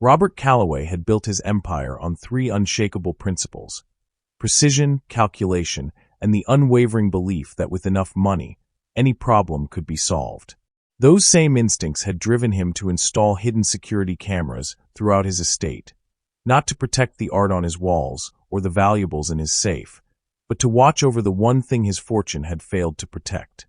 Robert Calloway had built his empire on three unshakable principles: precision, calculation, and the unwavering belief that with enough money, any problem could be solved. Those same instincts had driven him to install hidden security cameras throughout his estate, not to protect the art on his walls or the valuables in his safe, but to watch over the one thing his fortune had failed to protect: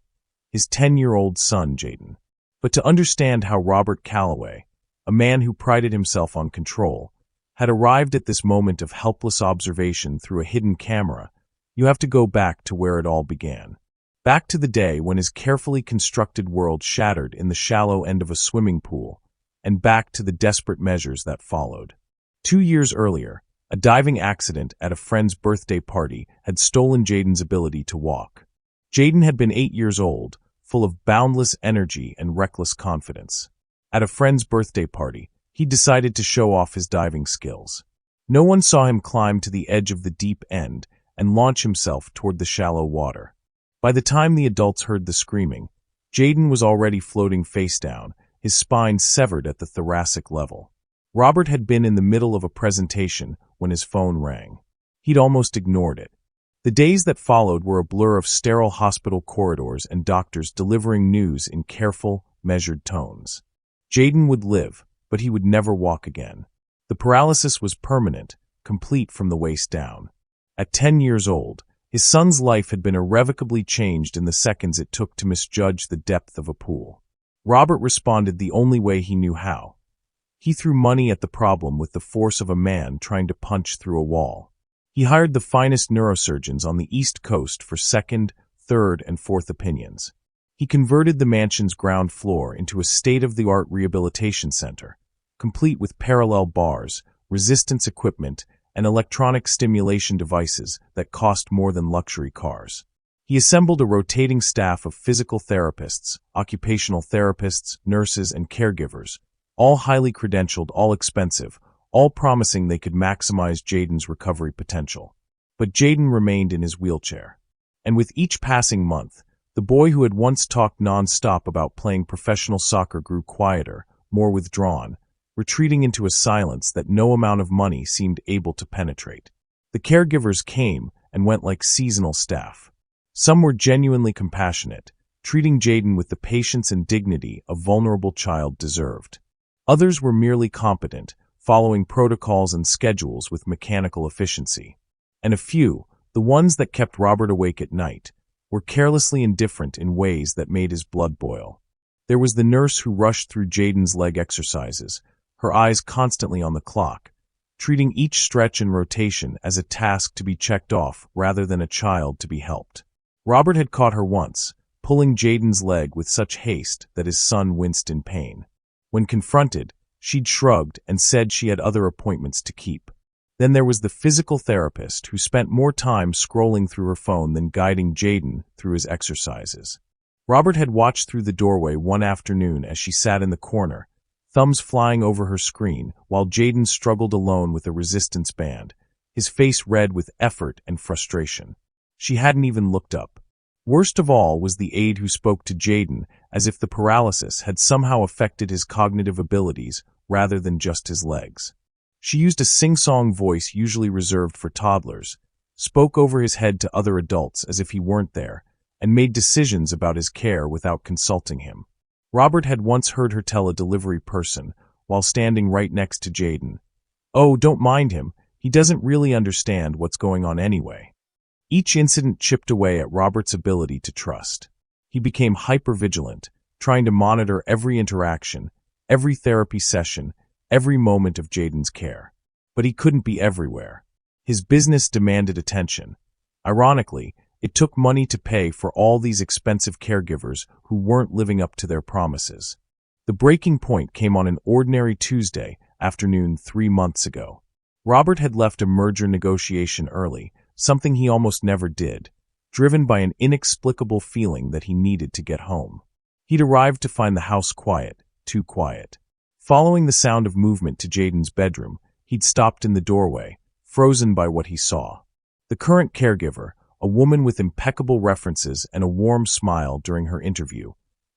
his 10-year-old son, Jaden. But to understand how Robert Calloway, a man who prided himself on control, had arrived at this moment of helpless observation through a hidden camera, you have to go back to where it all began. Back to the day when his carefully constructed world shattered in the shallow end of a swimming pool, and back to the desperate measures that followed. 2 years earlier, a diving accident at a friend's birthday party had stolen Jaden's ability to walk. Jaden had been 8 years old, full of boundless energy and reckless confidence. At a friend's birthday party, he decided to show off his diving skills. No one saw him climb to the edge of the deep end and launch himself toward the shallow water. By the time the adults heard the screaming, Jaden was already floating face down, his spine severed at the thoracic level. Robert had been in the middle of a presentation when his phone rang. He'd almost ignored it. The days that followed were a blur of sterile hospital corridors and doctors delivering news in careful, measured tones. Jaden would live, but he would never walk again. The paralysis was permanent, complete from the waist down. At 10 years old, his son's life had been irrevocably changed in the seconds it took to misjudge the depth of a pool. Robert responded the only way he knew how. He threw money at the problem with the force of a man trying to punch through a wall. He hired the finest neurosurgeons on the East Coast for second, third, and fourth opinions. He converted the mansion's ground floor into a state-of-the-art rehabilitation center, complete with parallel bars, resistance equipment, and electronic stimulation devices that cost more than luxury cars. He assembled a rotating staff of physical therapists, occupational therapists, nurses, and caregivers, all highly credentialed, all expensive, all promising they could maximize Jaden's recovery potential. But Jaden remained in his wheelchair. And with each passing month, the boy who had once talked non-stop about playing professional soccer grew quieter, more withdrawn, retreating into a silence that no amount of money seemed able to penetrate. The caregivers came and went like seasonal staff. Some were genuinely compassionate, treating Jaden with the patience and dignity a vulnerable child deserved. Others were merely competent, following protocols and schedules with mechanical efficiency. And a few, the ones that kept Robert awake at night, were carelessly indifferent in ways that made his blood boil. There was the nurse who rushed through Jaden's leg exercises, her eyes constantly on the clock, treating each stretch and rotation as a task to be checked off rather than a child to be helped. Robert had caught her once, pulling Jaden's leg with such haste that his son winced in pain. When confronted, she'd shrugged and said she had other appointments to keep. Then there was the physical therapist who spent more time scrolling through her phone than guiding Jaden through his exercises. Robert had watched through the doorway one afternoon as she sat in the corner, thumbs flying over her screen, while Jaden struggled alone with a resistance band, his face red with effort and frustration. She hadn't even looked up. Worst of all was the aide who spoke to Jaden as if the paralysis had somehow affected his cognitive abilities rather than just his legs. She used a sing-song voice usually reserved for toddlers, spoke over his head to other adults as if he weren't there, and made decisions about his care without consulting him. Robert had once heard her tell a delivery person, while standing right next to Jaden, "Oh, don't mind him, he doesn't really understand what's going on anyway." Each incident chipped away at Robert's ability to trust. He became hyper-vigilant, trying to monitor every interaction, every therapy session, every moment of Jaden's care. But he couldn't be everywhere. His business demanded attention. Ironically, it took money to pay for all these expensive caregivers who weren't living up to their promises. The breaking point came on an ordinary Tuesday afternoon 3 months ago. Robert had left a merger negotiation early, something he almost never did, driven by an inexplicable feeling that he needed to get home. He'd arrived to find the house quiet, too quiet. Following the sound of movement to Jaden's bedroom, he'd stopped in the doorway, frozen by what he saw. The current caregiver, a woman with impeccable references and a warm smile during her interview,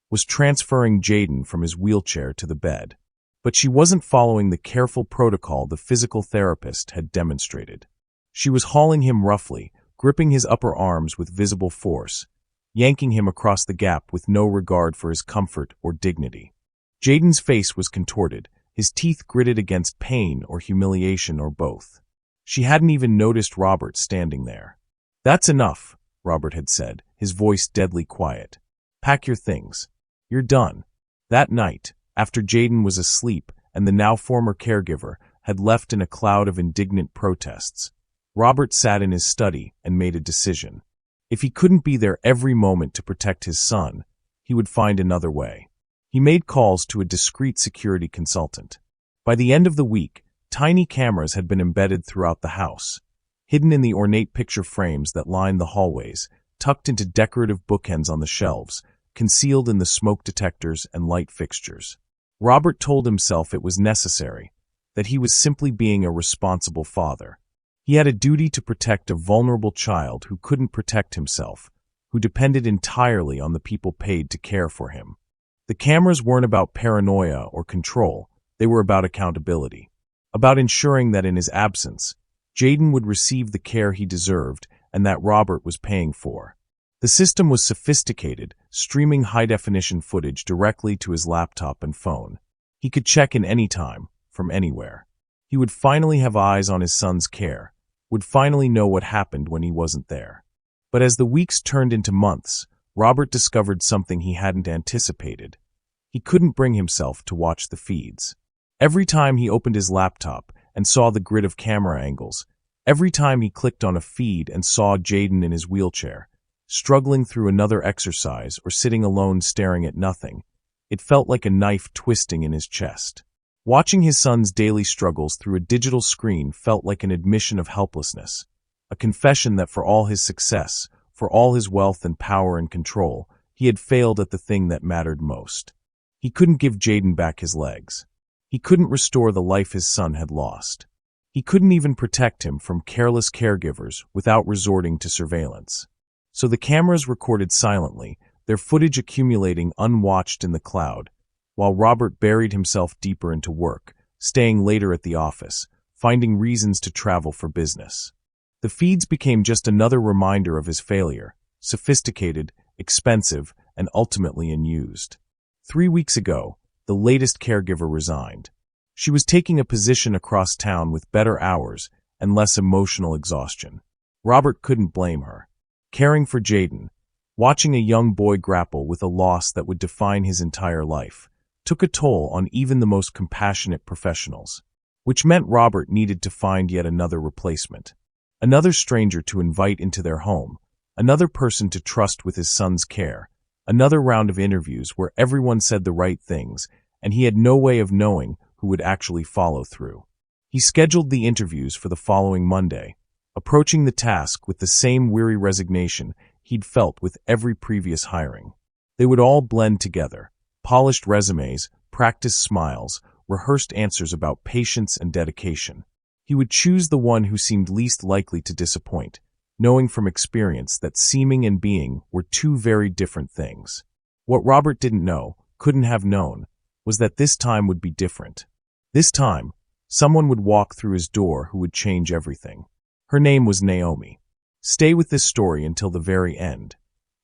was transferring Jaden from his wheelchair to the bed. But she wasn't following the careful protocol the physical therapist had demonstrated. She was hauling him roughly, gripping his upper arms with visible force, yanking him across the gap with no regard for his comfort or dignity. Jaden's face was contorted, his teeth gritted against pain or humiliation or both. She hadn't even noticed Robert standing there. "That's enough," Robert had said, his voice deadly quiet. "Pack your things. You're done." That night, after Jaden was asleep and the now former caregiver had left in a cloud of indignant protests, Robert sat in his study and made a decision. If he couldn't be there every moment to protect his son, he would find another way. He made calls to a discreet security consultant. By the end of the week, tiny cameras had been embedded throughout the house, hidden in the ornate picture frames that lined the hallways, tucked into decorative bookends on the shelves, concealed in the smoke detectors and light fixtures. Robert told himself it was necessary, that he was simply being a responsible father. He had a duty to protect a vulnerable child who couldn't protect himself, who depended entirely on the people paid to care for him. The cameras weren't about paranoia or control, they were about accountability, about ensuring that in his absence, Jaden would receive the care he deserved and that Robert was paying for. The system was sophisticated, streaming high-definition footage directly to his laptop and phone. He could check in any time, from anywhere. He would finally have eyes on his son's care, would finally know what happened when he wasn't there. But as the weeks turned into months, Robert discovered something he hadn't anticipated. He couldn't bring himself to watch the feeds. Every time he opened his laptop and saw the grid of camera angles, every time he clicked on a feed and saw Jaden in his wheelchair, struggling through another exercise or sitting alone staring at nothing, it felt like a knife twisting in his chest. Watching his son's daily struggles through a digital screen felt like an admission of helplessness, a confession that for all his success, for all his wealth and power and control, he had failed at the thing that mattered most. He couldn't give Jaden back his legs. He couldn't restore the life his son had lost. He couldn't even protect him from careless caregivers without resorting to surveillance. So the cameras recorded silently, their footage accumulating unwatched in the cloud, while Robert buried himself deeper into work, staying later at the office, finding reasons to travel for business. The feeds became just another reminder of his failure, sophisticated, expensive, and ultimately unused. 3 weeks ago, the latest caregiver resigned. She was taking a position across town with better hours and less emotional exhaustion. Robert couldn't blame her. Caring for Jaden, watching a young boy grapple with a loss that would define his entire life, took a toll on even the most compassionate professionals, which meant Robert needed to find yet another replacement, another stranger to invite into their home, another person to trust with his son's care, another round of interviews where everyone said the right things, and he had no way of knowing who would actually follow through. He scheduled the interviews for the following Monday, approaching the task with the same weary resignation he'd felt with every previous hiring. They would all blend together. Polished resumes, practiced smiles, rehearsed answers about patience and dedication. He would choose the one who seemed least likely to disappoint, knowing from experience that seeming and being were two very different things. What Robert didn't know, couldn't have known, was that this time would be different. This time, someone would walk through his door who would change everything. Her name was Naomi. Stay with this story until the very end,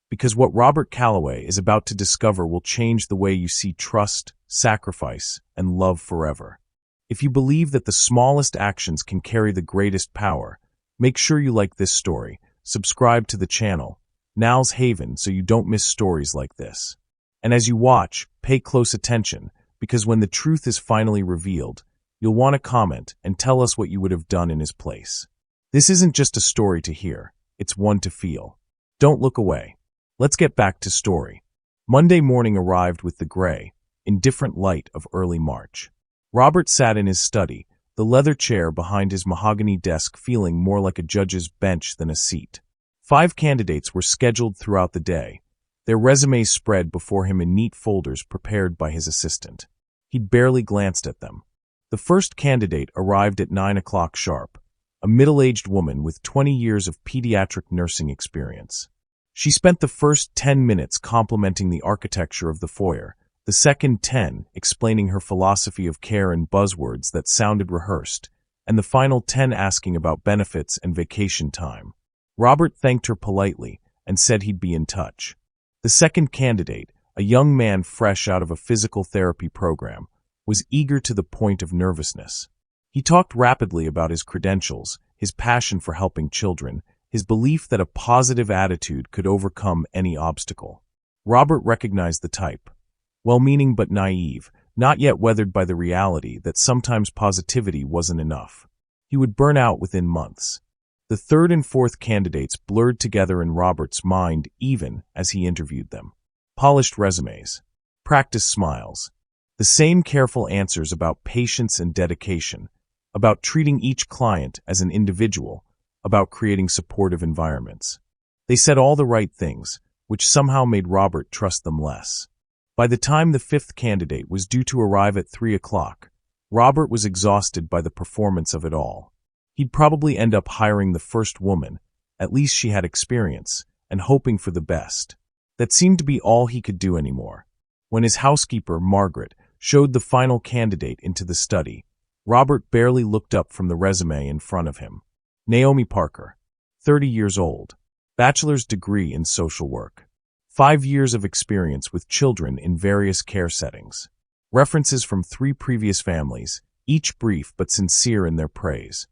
because what Robert Calloway is about to discover will change the way you see trust, sacrifice, and love forever. If you believe that the smallest actions can carry the greatest power, make sure you like this story, subscribe to the channel, Now's Haven, so you don't miss stories like this. And as you watch, pay close attention, because when the truth is finally revealed, you'll want to comment and tell us what you would have done in his place. This isn't just a story to hear, it's one to feel. Don't look away. Let's get back to story. Monday morning arrived with the gray, indifferent light of early March. Robert sat in his study, the leather chair behind his mahogany desk feeling more like a judge's bench than a seat. 5 candidates were scheduled throughout the day, their resumes spread before him in neat folders prepared by his assistant. He'd barely glanced at them. The first candidate arrived at 9 o'clock sharp, a middle-aged woman with 20 years of pediatric nursing experience. She spent the first 10 minutes complimenting the architecture of the foyer, The second 10 explaining her philosophy of care in buzzwords that sounded rehearsed, and the final 10 asking about benefits and vacation time. Robert thanked her politely and said he'd be in touch. The second candidate, a young man fresh out of a physical therapy program, was eager to the point of nervousness. He talked rapidly about his credentials, his passion for helping children, his belief that a positive attitude could overcome any obstacle. Robert recognized the type. Well-meaning but naive, not yet weathered by the reality that sometimes positivity wasn't enough. He would burn out within months. The third and fourth candidates blurred together in Robert's mind even as he interviewed them. Polished resumes. Practiced smiles. The same careful answers about patience and dedication, about treating each client as an individual, about creating supportive environments. They said all the right things, which somehow made Robert trust them less. By the time the fifth candidate was due to arrive at 3 o'clock, Robert was exhausted by the performance of it all. He'd probably end up hiring the first woman, at least she had experience, and hoping for the best. That seemed to be all he could do anymore. When his housekeeper, Margaret, showed the final candidate into the study, Robert barely looked up from the resume in front of him. Naomi Parker, 30 years old, bachelor's degree in social work. 5 years of experience with children in various care settings. References from 3 previous families, each brief but sincere in their praise.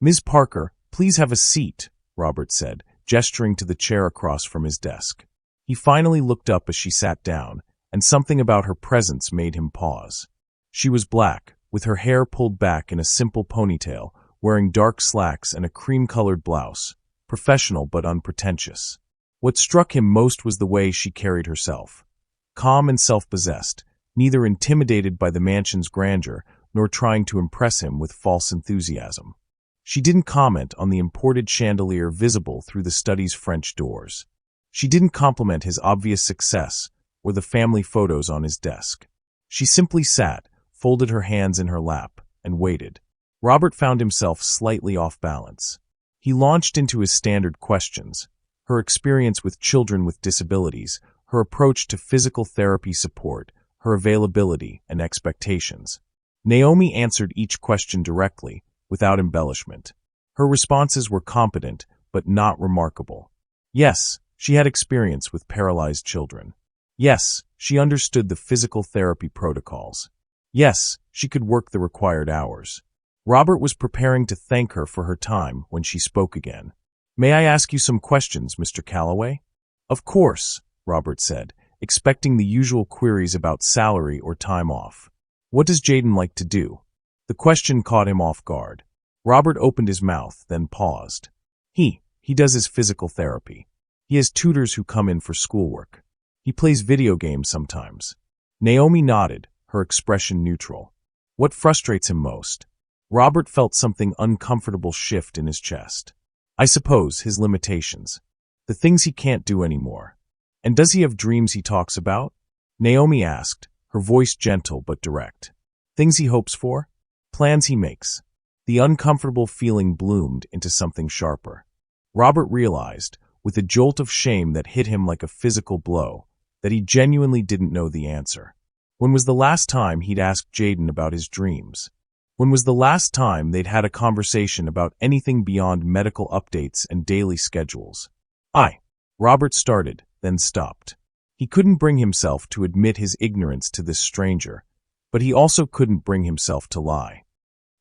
"Ms. Parker, please have a seat," Robert said, gesturing to the chair across from his desk. He finally looked up as she sat down, and something about her presence made him pause. She was black, with her hair pulled back in a simple ponytail, wearing dark slacks and a cream-colored blouse, professional but unpretentious. What struck him most was the way she carried herself. Calm and self-possessed, neither intimidated by the mansion's grandeur nor trying to impress him with false enthusiasm. She didn't comment on the imported chandelier visible through the study's French doors. She didn't compliment his obvious success or the family photos on his desk. She simply sat, folded her hands in her lap, and waited. Robert found himself slightly off balance. He launched into his standard questions. Her experience with children with disabilities, her approach to physical therapy support, her availability and expectations. Naomi answered each question directly, without embellishment. Her responses were competent, but not remarkable. Yes, she had experience with paralyzed children. Yes, she understood the physical therapy protocols. Yes, she could work the required hours. Robert was preparing to thank her for her time when she spoke again. "May I ask you some questions, Mr. Calloway?" "Of course," Robert said, expecting the usual queries about salary or time off. "What does Jaden like to do?" The question caught him off guard. Robert opened his mouth, then paused. He does his physical therapy. He has tutors who come in for schoolwork. He plays video games sometimes. Naomi nodded, her expression neutral. What frustrates him most? Robert felt something uncomfortable shift in his chest. I suppose his limitations. The things he can't do anymore. And does he have dreams he talks about? Naomi asked, her voice gentle but direct. Things he hopes for? Plans he makes. The uncomfortable feeling bloomed into something sharper. Robert realized, with a jolt of shame that hit him like a physical blow, that he genuinely didn't know the answer. When was the last time he'd asked Jaden about his dreams? When was the last time they'd had a conversation about anything beyond medical updates and daily schedules? Robert started, then stopped. He couldn't bring himself to admit his ignorance to this stranger, but he also couldn't bring himself to lie.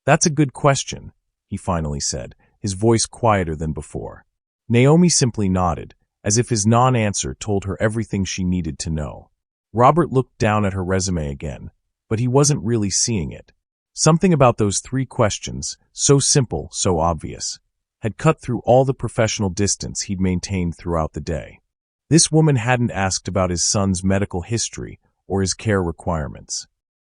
"That's a good question," he finally said, his voice quieter than before. Naomi simply nodded, as if his non-answer told her everything she needed to know. Robert looked down at her resume again, but he wasn't really seeing it. Something about those 3 questions, so simple, so obvious, had cut through all the professional distance he'd maintained throughout the day. This woman hadn't asked about his son's medical history or his care requirements.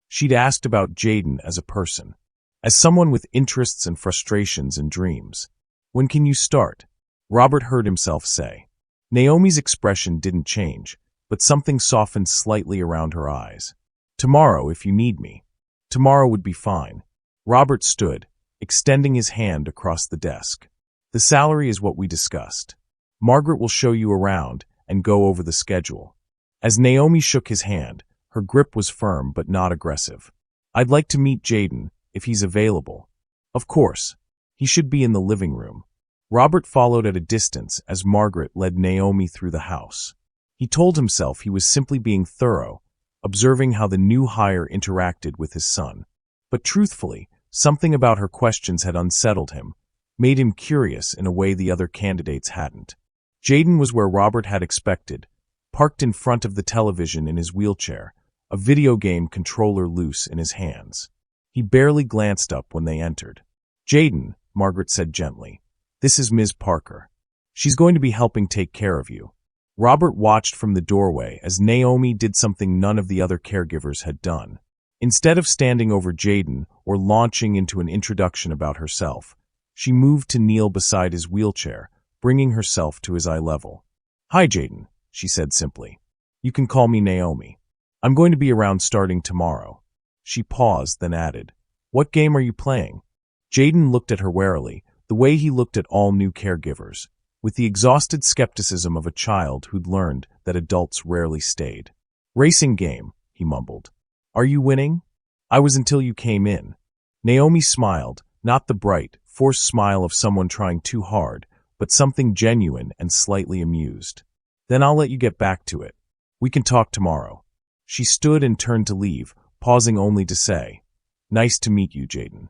She'd asked about Jaden as a person, as someone with interests and frustrations and dreams. "When can you start?" Robert heard himself say. Naomi's expression didn't change, but something softened slightly around her eyes. "Tomorrow, if you need me." Tomorrow would be fine. Robert stood, extending his hand across the desk. "The salary is what we discussed. Margaret will show you around and go over the schedule." As Naomi shook his hand, Her grip was firm but not aggressive. "I'd like to meet Jaden, if he's available." "Of course. He should be in the living room." Robert followed at a distance as Margaret led Naomi through the house. He told himself he was simply being thorough, observing how the new hire interacted with his son. But truthfully, something about her questions had unsettled him, made him curious in a way the other candidates hadn't. Jaden was where Robert had expected, parked in front of the television in his wheelchair, a video game controller loose in his hands. He barely glanced up when they entered. "Jaden," Margaret said gently, "this is Ms. Parker. She's going to be helping take care of you." Robert watched from the doorway as Naomi did something none of the other caregivers had done. Instead of standing over Jaden or launching into an introduction about herself, she moved to kneel beside his wheelchair, bringing herself to his eye level. "Hi, Jaden," she said simply. "You can call me Naomi. I'm going to be around starting tomorrow." She paused, then added, "What game are you playing?" Jaden looked at her warily, the way he looked at all new caregivers, with the exhausted skepticism of a child who'd learned that adults rarely stayed. "Racing game," he mumbled. "Are you winning?" "I was until you came in." Naomi smiled, not the bright, forced smile of someone trying too hard, but something genuine and slightly amused. "Then I'll let you get back to it. We can talk tomorrow." She stood and turned to leave, pausing only to say, "Nice to meet you, Jaden."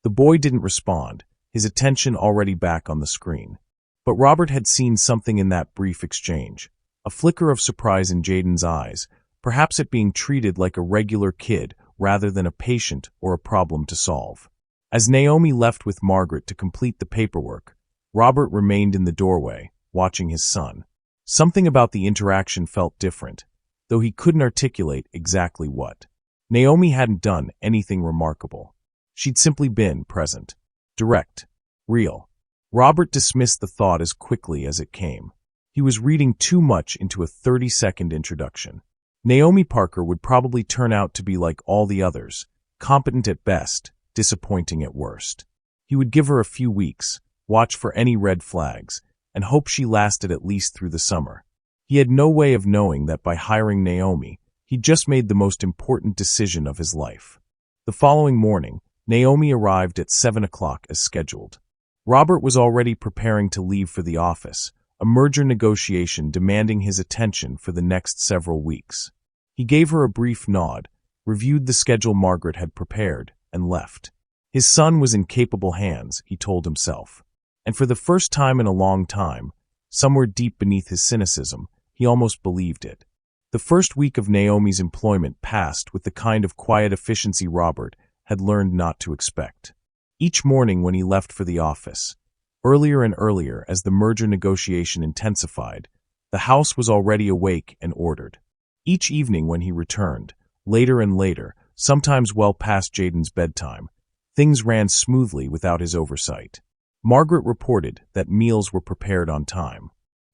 The boy didn't respond, his attention already back on the screen. But Robert had seen something in that brief exchange, a flicker of surprise in Jaden's eyes, perhaps at being treated like a regular kid rather than a patient or a problem to solve. As Naomi left with Margaret to complete the paperwork, Robert remained in the doorway, watching his son. Something about the interaction felt different, though he couldn't articulate exactly what. Naomi hadn't done anything remarkable. She'd simply been present, direct, real. Robert dismissed the thought as quickly as it came. He was reading too much into a 30-second introduction. Naomi Parker would probably turn out to be like all the others, competent at best, disappointing at worst. He would give her a few weeks, watch for any red flags, and hope she lasted at least through the summer. He had no way of knowing that by hiring Naomi, he'd just made the most important decision of his life. The following morning, Naomi arrived at 7 o'clock as scheduled. Robert was already preparing to leave for the office, a merger negotiation demanding his attention for the next several weeks. He gave her a brief nod, reviewed the schedule Margaret had prepared, and left. His son was in capable hands, he told himself. And for the first time in a long time, somewhere deep beneath his cynicism, he almost believed it. The first week of Naomi's employment passed with the kind of quiet efficiency Robert had learned not to expect. Each morning when he left for the office, earlier and earlier as the merger negotiation intensified, the house was already awake and ordered. Each evening when he returned, later and later, sometimes well past Jaden's bedtime, things ran smoothly without his oversight. Margaret reported that meals were prepared on time.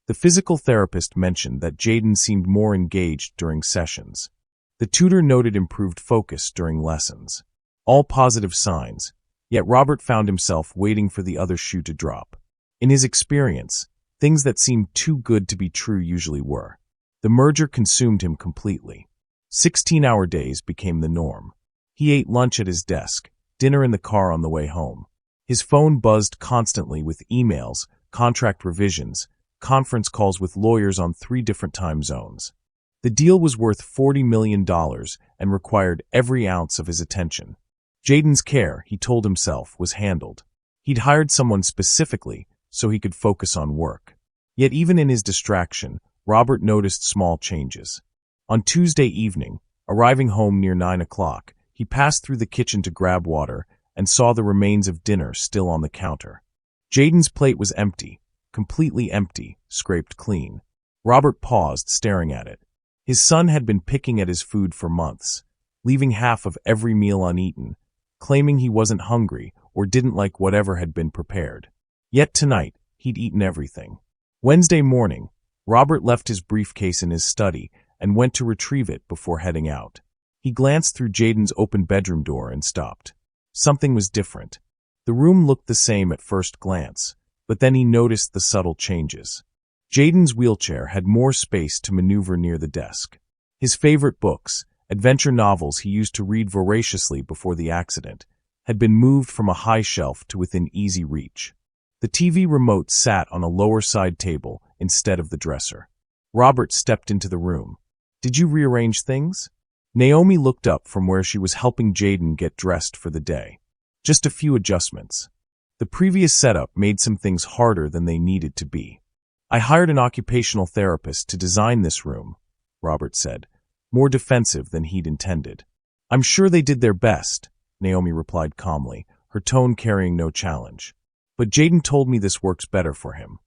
The physical therapist mentioned that Jaden seemed more engaged during sessions. The tutor noted improved focus during lessons. All positive signs, yet Robert found himself waiting for the other shoe to drop. In his experience, things that seemed too good to be true usually were. The merger consumed him completely. 16-hour days became the norm. He ate lunch at his desk, dinner in the car on the way home. His phone buzzed constantly with emails, contract revisions, conference calls with lawyers on 3 different time zones. The deal was worth $40 million and required every ounce of his attention. Jaden's care, he told himself, was handled. He'd hired someone specifically so he could focus on work. Yet even in his distraction, Robert noticed small changes. On Tuesday evening, arriving home near 9 o'clock, he passed through the kitchen to grab water and saw the remains of dinner still on the counter. Jaden's plate was empty, completely empty, scraped clean. Robert paused, staring at it. His son had been picking at his food for months, leaving half of every meal uneaten, claiming he wasn't hungry or didn't like whatever had been prepared. Yet tonight, he'd eaten everything. Wednesday morning, Robert left his briefcase in his study and went to retrieve it before heading out. He glanced through Jaden's open bedroom door and stopped. Something was different. The room looked the same at first glance, but then he noticed the subtle changes. Jaden's wheelchair had more space to maneuver near the desk. His favorite books, Adventure novels he used to read voraciously before the accident had been moved from a high shelf to within easy reach. The TV remote sat on a lower side table instead of the dresser. Robert stepped into the room. "Did you rearrange things?" Naomi looked up from where she was helping Jaden get dressed for the day. "Just a few adjustments. The previous setup made some things harder than they needed to be. I hired an occupational therapist to design this room," Robert said, more defensive than he'd intended. "I'm sure they did their best," Naomi replied calmly, her tone carrying no challenge. "But Jaden told me this works better for him.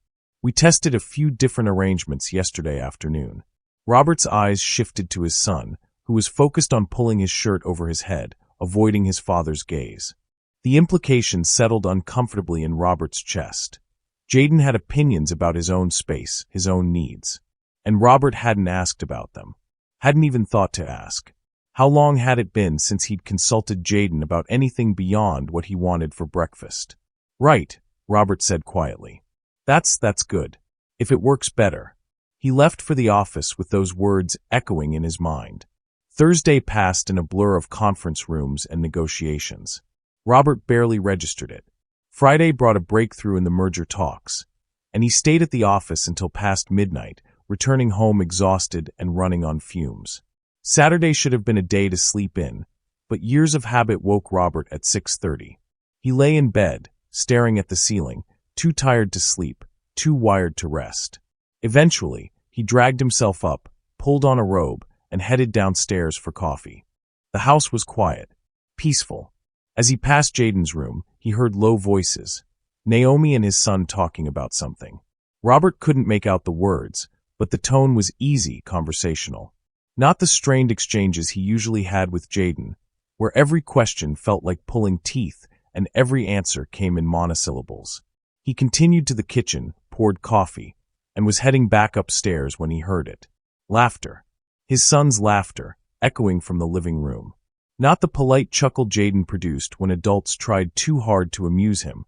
We tested a few different arrangements yesterday afternoon." Robert's eyes shifted to his son, who was focused on pulling his shirt over his head, avoiding his father's gaze. The implication settled uncomfortably in Robert's chest. Jaden had opinions about his own space, his own needs. And Robert hadn't asked about them. Hadn't even thought to ask. How long had it been since he'd consulted Jaden about anything beyond what he wanted for breakfast? "Right," Robert said quietly. That's good. If it works better." He left for the office with those words echoing in his mind. Thursday passed in a blur of conference rooms and negotiations. Robert barely registered it. Friday brought a breakthrough in the merger talks, and he stayed at the office until past midnight, returning home exhausted and running on fumes. Saturday should have been a day to sleep in, but years of habit woke Robert at 6:30. He lay in bed, staring at the ceiling, too tired to sleep, too wired to rest. Eventually, he dragged himself up, pulled on a robe, and headed downstairs for coffee. The house was quiet, peaceful. As he passed Jaden's room, he heard low voices, Naomi and his son talking about something. Robert couldn't make out the words, but the tone was easy, conversational. Not the strained exchanges he usually had with Jaden, where every question felt like pulling teeth and every answer came in monosyllables. He continued to the kitchen, poured coffee, and was heading back upstairs when he heard it. Laughter. His son's laughter, echoing from the living room. Not the polite chuckle Jaden produced when adults tried too hard to amuse him.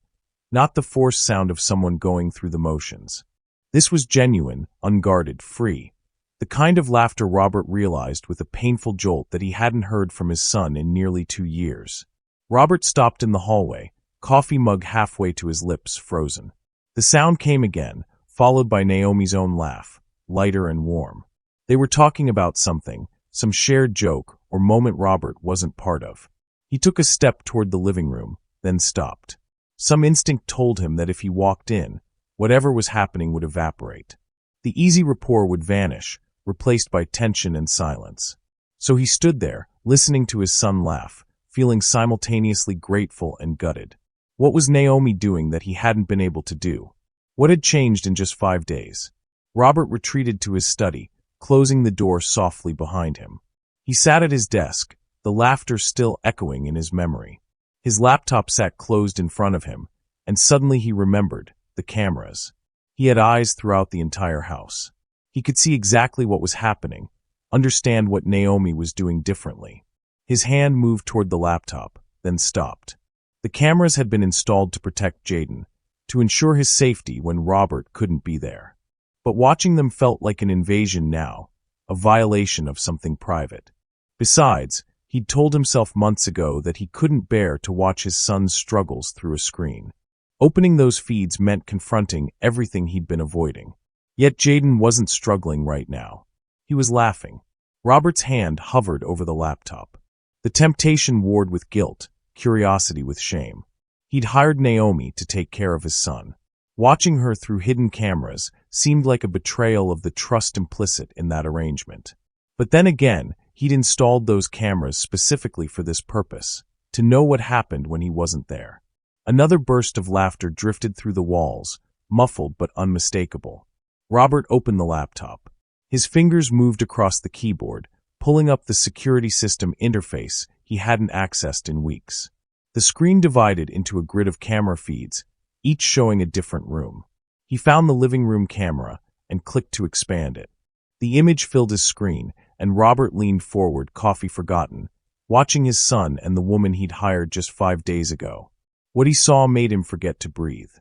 Not the forced sound of someone going through the motions. This was genuine, unguarded, free. The kind of laughter Robert realized with a painful jolt that he hadn't heard from his son in nearly 2 years. Robert stopped in the hallway, coffee mug halfway to his lips, frozen. The sound came again, followed by Naomi's own laugh, lighter and warm. They were talking about something, some shared joke or moment Robert wasn't part of. He took a step toward the living room, then stopped. Some instinct told him that if he walked in, whatever was happening would evaporate. The easy rapport would vanish, replaced by tension and silence. So he stood there, listening to his son laugh, feeling simultaneously grateful and gutted. What was Naomi doing that he hadn't been able to do? What had changed in just 5 days? Robert retreated to his study, closing the door softly behind him. He sat at his desk, the laughter still echoing in his memory. His laptop sat closed in front of him, and suddenly he remembered the cameras. He had eyes throughout the entire house. He could see exactly what was happening, understand what Naomi was doing differently. His hand moved toward the laptop, then stopped. The cameras had been installed to protect Jaden, to ensure his safety when Robert couldn't be there. But watching them felt like an invasion now, a violation of something private. Besides, he'd told himself months ago that he couldn't bear to watch his son's struggles through a screen. Opening those feeds meant confronting everything he'd been avoiding. Yet Jaden wasn't struggling right now. He was laughing. Robert's hand hovered over the laptop. The temptation warred with guilt, curiosity with shame. He'd hired Naomi to take care of his son. Watching her through hidden cameras seemed like a betrayal of the trust implicit in that arrangement. But then again, he'd installed those cameras specifically for this purpose, to know what happened when he wasn't there. Another burst of laughter drifted through the walls, muffled but unmistakable. Robert opened the laptop. His fingers moved across the keyboard, pulling up the security system interface he hadn't accessed in weeks. The screen divided into a grid of camera feeds, each showing a different room. He found the living room camera and clicked to expand it. The image filled his screen, and Robert leaned forward, coffee forgotten, watching his son and the woman he'd hired just 5 days ago. What he saw made him forget to breathe.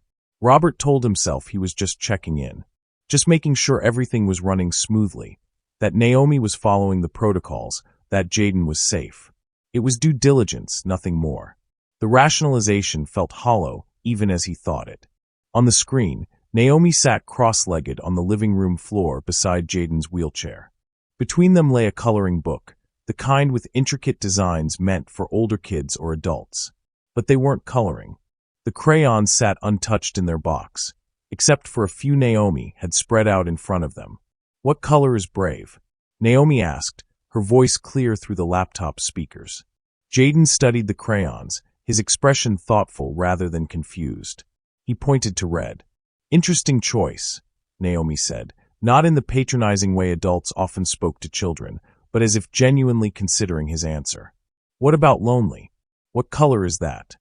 Robert told himself he was just checking in, just making sure everything was running smoothly, that Naomi was following the protocols, that Jaden was safe. It was due diligence, nothing more. The rationalization felt hollow even as he thought it. On the screen, Naomi sat cross-legged on the living room floor beside Jaden's wheelchair. Between them lay a coloring book, the kind with intricate designs meant for older kids or adults. But they weren't coloring. The crayons sat untouched in their box, except for a few Naomi had spread out in front of them. "What color is brave?" Naomi asked, her voice clear through the laptop speakers. Jaden studied the crayons, his expression thoughtful rather than confused. He pointed to red. "Interesting choice," Naomi said, not in the patronizing way adults often spoke to children, but as if genuinely considering his answer. "What about lonely? What color is that?"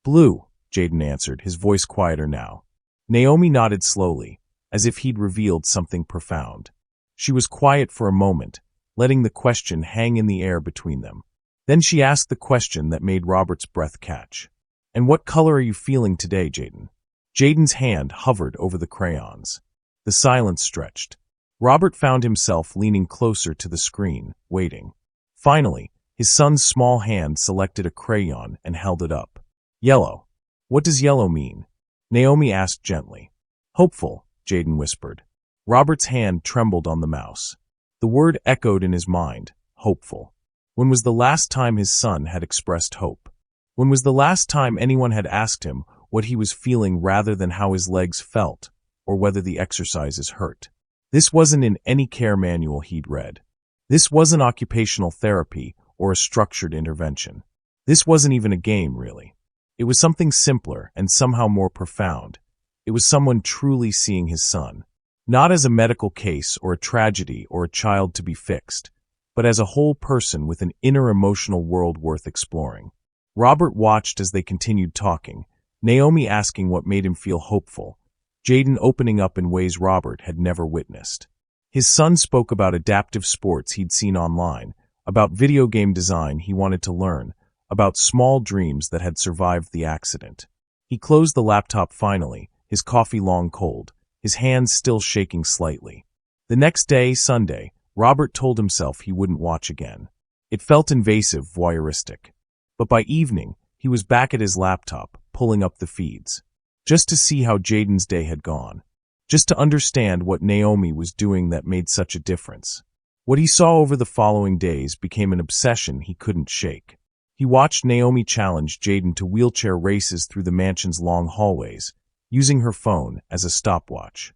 "Blue," Jaden answered, his voice quieter now. Naomi nodded slowly, as if he'd revealed something profound. She was quiet for a moment, letting the question hang in the air between them. Then she asked the question that made Robert's breath catch. "And what color are you feeling today, Jaden?" Jaden's hand hovered over the crayons. The silence stretched. Robert found himself leaning closer to the screen, waiting. Finally, his son's small hand selected a crayon and held it up. "Yellow. What does yellow mean?" Naomi asked gently. "Hopeful," Jaden whispered. Robert's hand trembled on the mouse. The word echoed in his mind, hopeful. When was the last time his son had expressed hope? When was the last time anyone had asked him what he was feeling rather than how his legs felt, or whether the exercises hurt? This wasn't in any care manual he'd read. This wasn't occupational therapy or a structured intervention. This wasn't even a game, really. It was something simpler and somehow more profound. It was someone truly seeing his son. Not as a medical case or a tragedy or a child to be fixed, but as a whole person with an inner emotional world worth exploring. Robert watched as they continued talking, Naomi asking what made him feel hopeful, Jaden opening up in ways Robert had never witnessed. His son spoke about adaptive sports he'd seen online, about video game design he wanted to learn, about small dreams that had survived the accident. He closed the laptop finally, his coffee long cold, his hands still shaking slightly. The next day, Sunday, Robert told himself he wouldn't watch again. It felt invasive, voyeuristic. But by evening, he was back at his laptop, pulling up the feeds. Just to see how Jaden's day had gone. Just to understand what Naomi was doing that made such a difference. What he saw over the following days became an obsession he couldn't shake. He watched Naomi challenge Jaden to wheelchair races through the mansion's long hallways, using her phone as a stopwatch.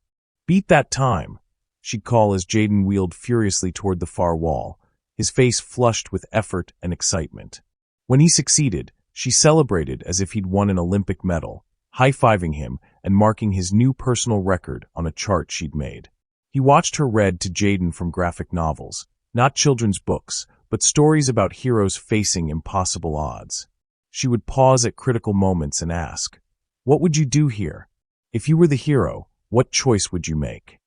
"Beat that time," she'd call as Jaden wheeled furiously toward the far wall, his face flushed with effort and excitement. When he succeeded, she celebrated as if he'd won an Olympic medal, high-fiving him and marking his new personal record on a chart she'd made. He watched her read to Jaden from graphic novels, not children's books, but stories about heroes facing impossible odds. She would pause at critical moments and ask, "What would you do here? If you were the hero, what choice would you make?"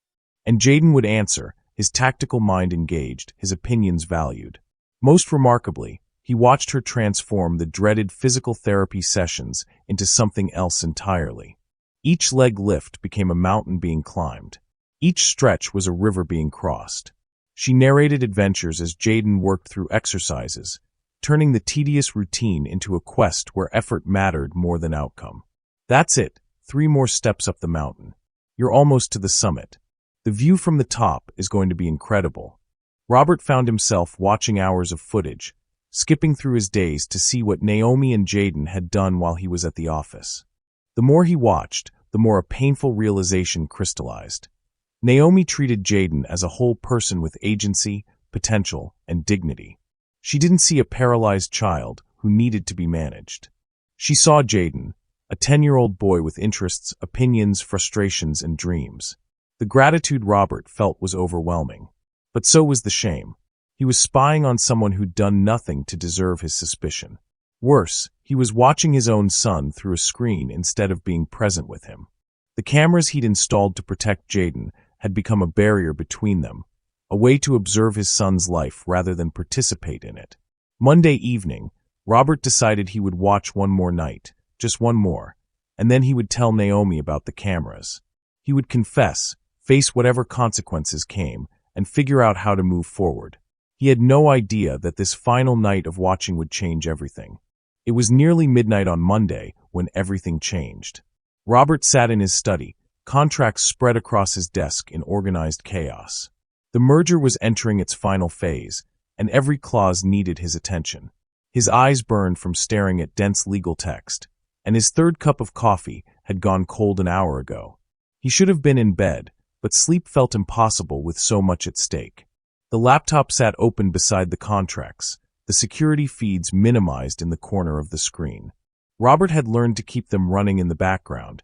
And Jaden would answer, his tactical mind engaged, his opinions valued. Most remarkably, he watched her transform the dreaded physical therapy sessions into something else entirely. Each leg lift became a mountain being climbed. Each stretch was a river being crossed. She narrated adventures as Jaden worked through exercises, turning the tedious routine into a quest where effort mattered more than outcome. "That's it, 3 more steps up the mountain. You're almost to the summit. The view from the top is going to be incredible." Robert found himself watching hours of footage, skipping through his days to see what Naomi and Jaden had done while he was at the office. The more he watched, the more a painful realization crystallized. Naomi treated Jaden as a whole person with agency, potential, and dignity. She didn't see a paralyzed child who needed to be managed. She saw Jaden, a 10-year-old boy with interests, opinions, frustrations, and dreams. The gratitude Robert felt was overwhelming. But so was the shame. He was spying on someone who'd done nothing to deserve his suspicion. Worse, he was watching his own son through a screen instead of being present with him. The cameras he'd installed to protect Jaden had become a barrier between them, a way to observe his son's life rather than participate in it. Monday evening, Robert decided he would watch one more night, just one more, and then he would tell Naomi about the cameras. He would confess, face whatever consequences came, and figure out how to move forward. He had no idea that this final night of watching would change everything. It was nearly midnight on Monday when everything changed. Robert sat in his study, contracts spread across his desk in organized chaos. The merger was entering its final phase, and every clause needed his attention. His eyes burned from staring at dense legal text, and his third cup of coffee had gone cold an hour ago. He should have been in bed, but sleep felt impossible with so much at stake. The laptop sat open beside the contracts, the security feeds minimized in the corner of the screen. Robert had learned to keep them running in the background.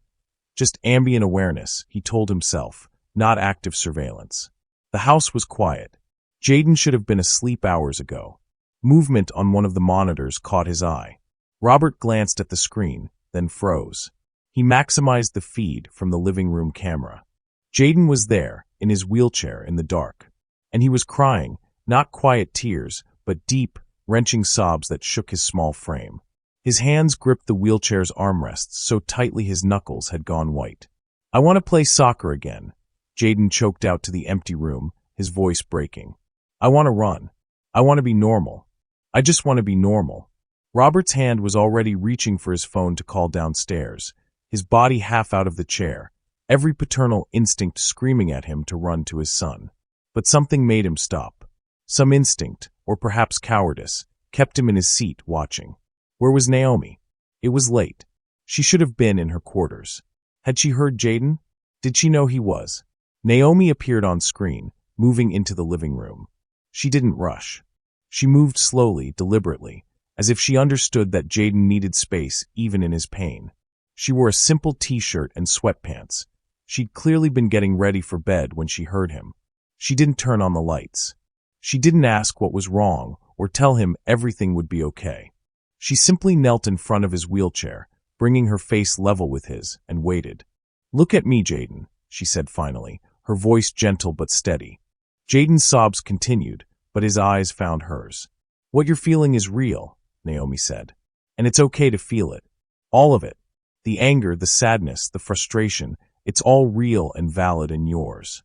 Just ambient awareness, he told himself, not active surveillance. The house was quiet. Jaden should have been asleep hours ago. Movement on one of the monitors caught his eye. Robert glanced at the screen, then froze. He maximized the feed from the living room camera. Jaden was there, in his wheelchair in the dark. And he was crying, not quiet tears, but deep, wrenching sobs that shook his small frame. His hands gripped the wheelchair's armrests so tightly his knuckles had gone white. "I want to play soccer again," Jaden choked out to the empty room, his voice breaking. "I want to run. I want to be normal. I just want to be normal." Robert's hand was already reaching for his phone to call downstairs, his body half out of the chair, every paternal instinct screaming at him to run to his son. But something made him stop. Some instinct, or perhaps cowardice, kept him in his seat watching. Where was Naomi? It was late. She should have been in her quarters. Had she heard Jaden? Did she know he was? Naomi appeared on screen, moving into the living room. She didn't rush. She moved slowly, deliberately, as if she understood that Jaden needed space even in his pain. She wore a simple t-shirt and sweatpants. She'd clearly been getting ready for bed when she heard him. She didn't turn on the lights. She didn't ask what was wrong or tell him everything would be okay. She simply knelt in front of his wheelchair, bringing her face level with his, and waited. "Look at me, Jaden," she said finally, her voice gentle but steady. Jaden's sobs continued, but his eyes found hers. "What you're feeling is real," Naomi said. "And it's okay to feel it. All of it. The anger, the sadness, the frustration, it's all real and valid and yours."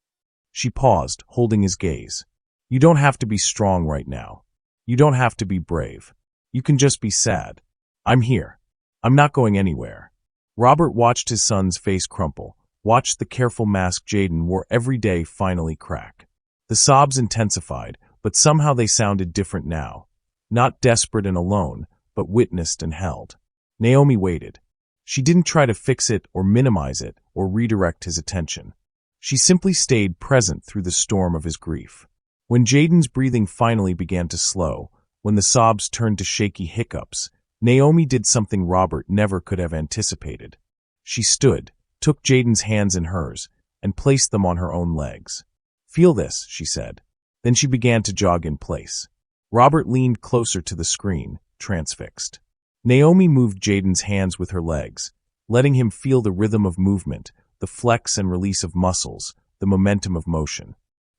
She paused, holding his gaze. "You don't have to be strong right now. You don't have to be brave. You can just be sad. I'm here. I'm not going anywhere." Robert watched his son's face crumple, watched the careful mask Jaden wore every day finally crack. The sobs intensified, but somehow they sounded different now. Not desperate and alone, but witnessed and held. Naomi waited. She didn't try to fix it or minimize it or redirect his attention. She simply stayed present through the storm of his grief. When Jaden's breathing finally began to slow, when the sobs turned to shaky hiccups, Naomi did something Robert never could have anticipated. She stood, took Jaden's hands in hers, and placed them on her own legs. "Feel this," she said. Then she began to jog in place. Robert leaned closer to the screen, transfixed. Naomi moved Jaden's hands with her legs, letting him feel the rhythm of movement, the flex and release of muscles, the momentum of motion.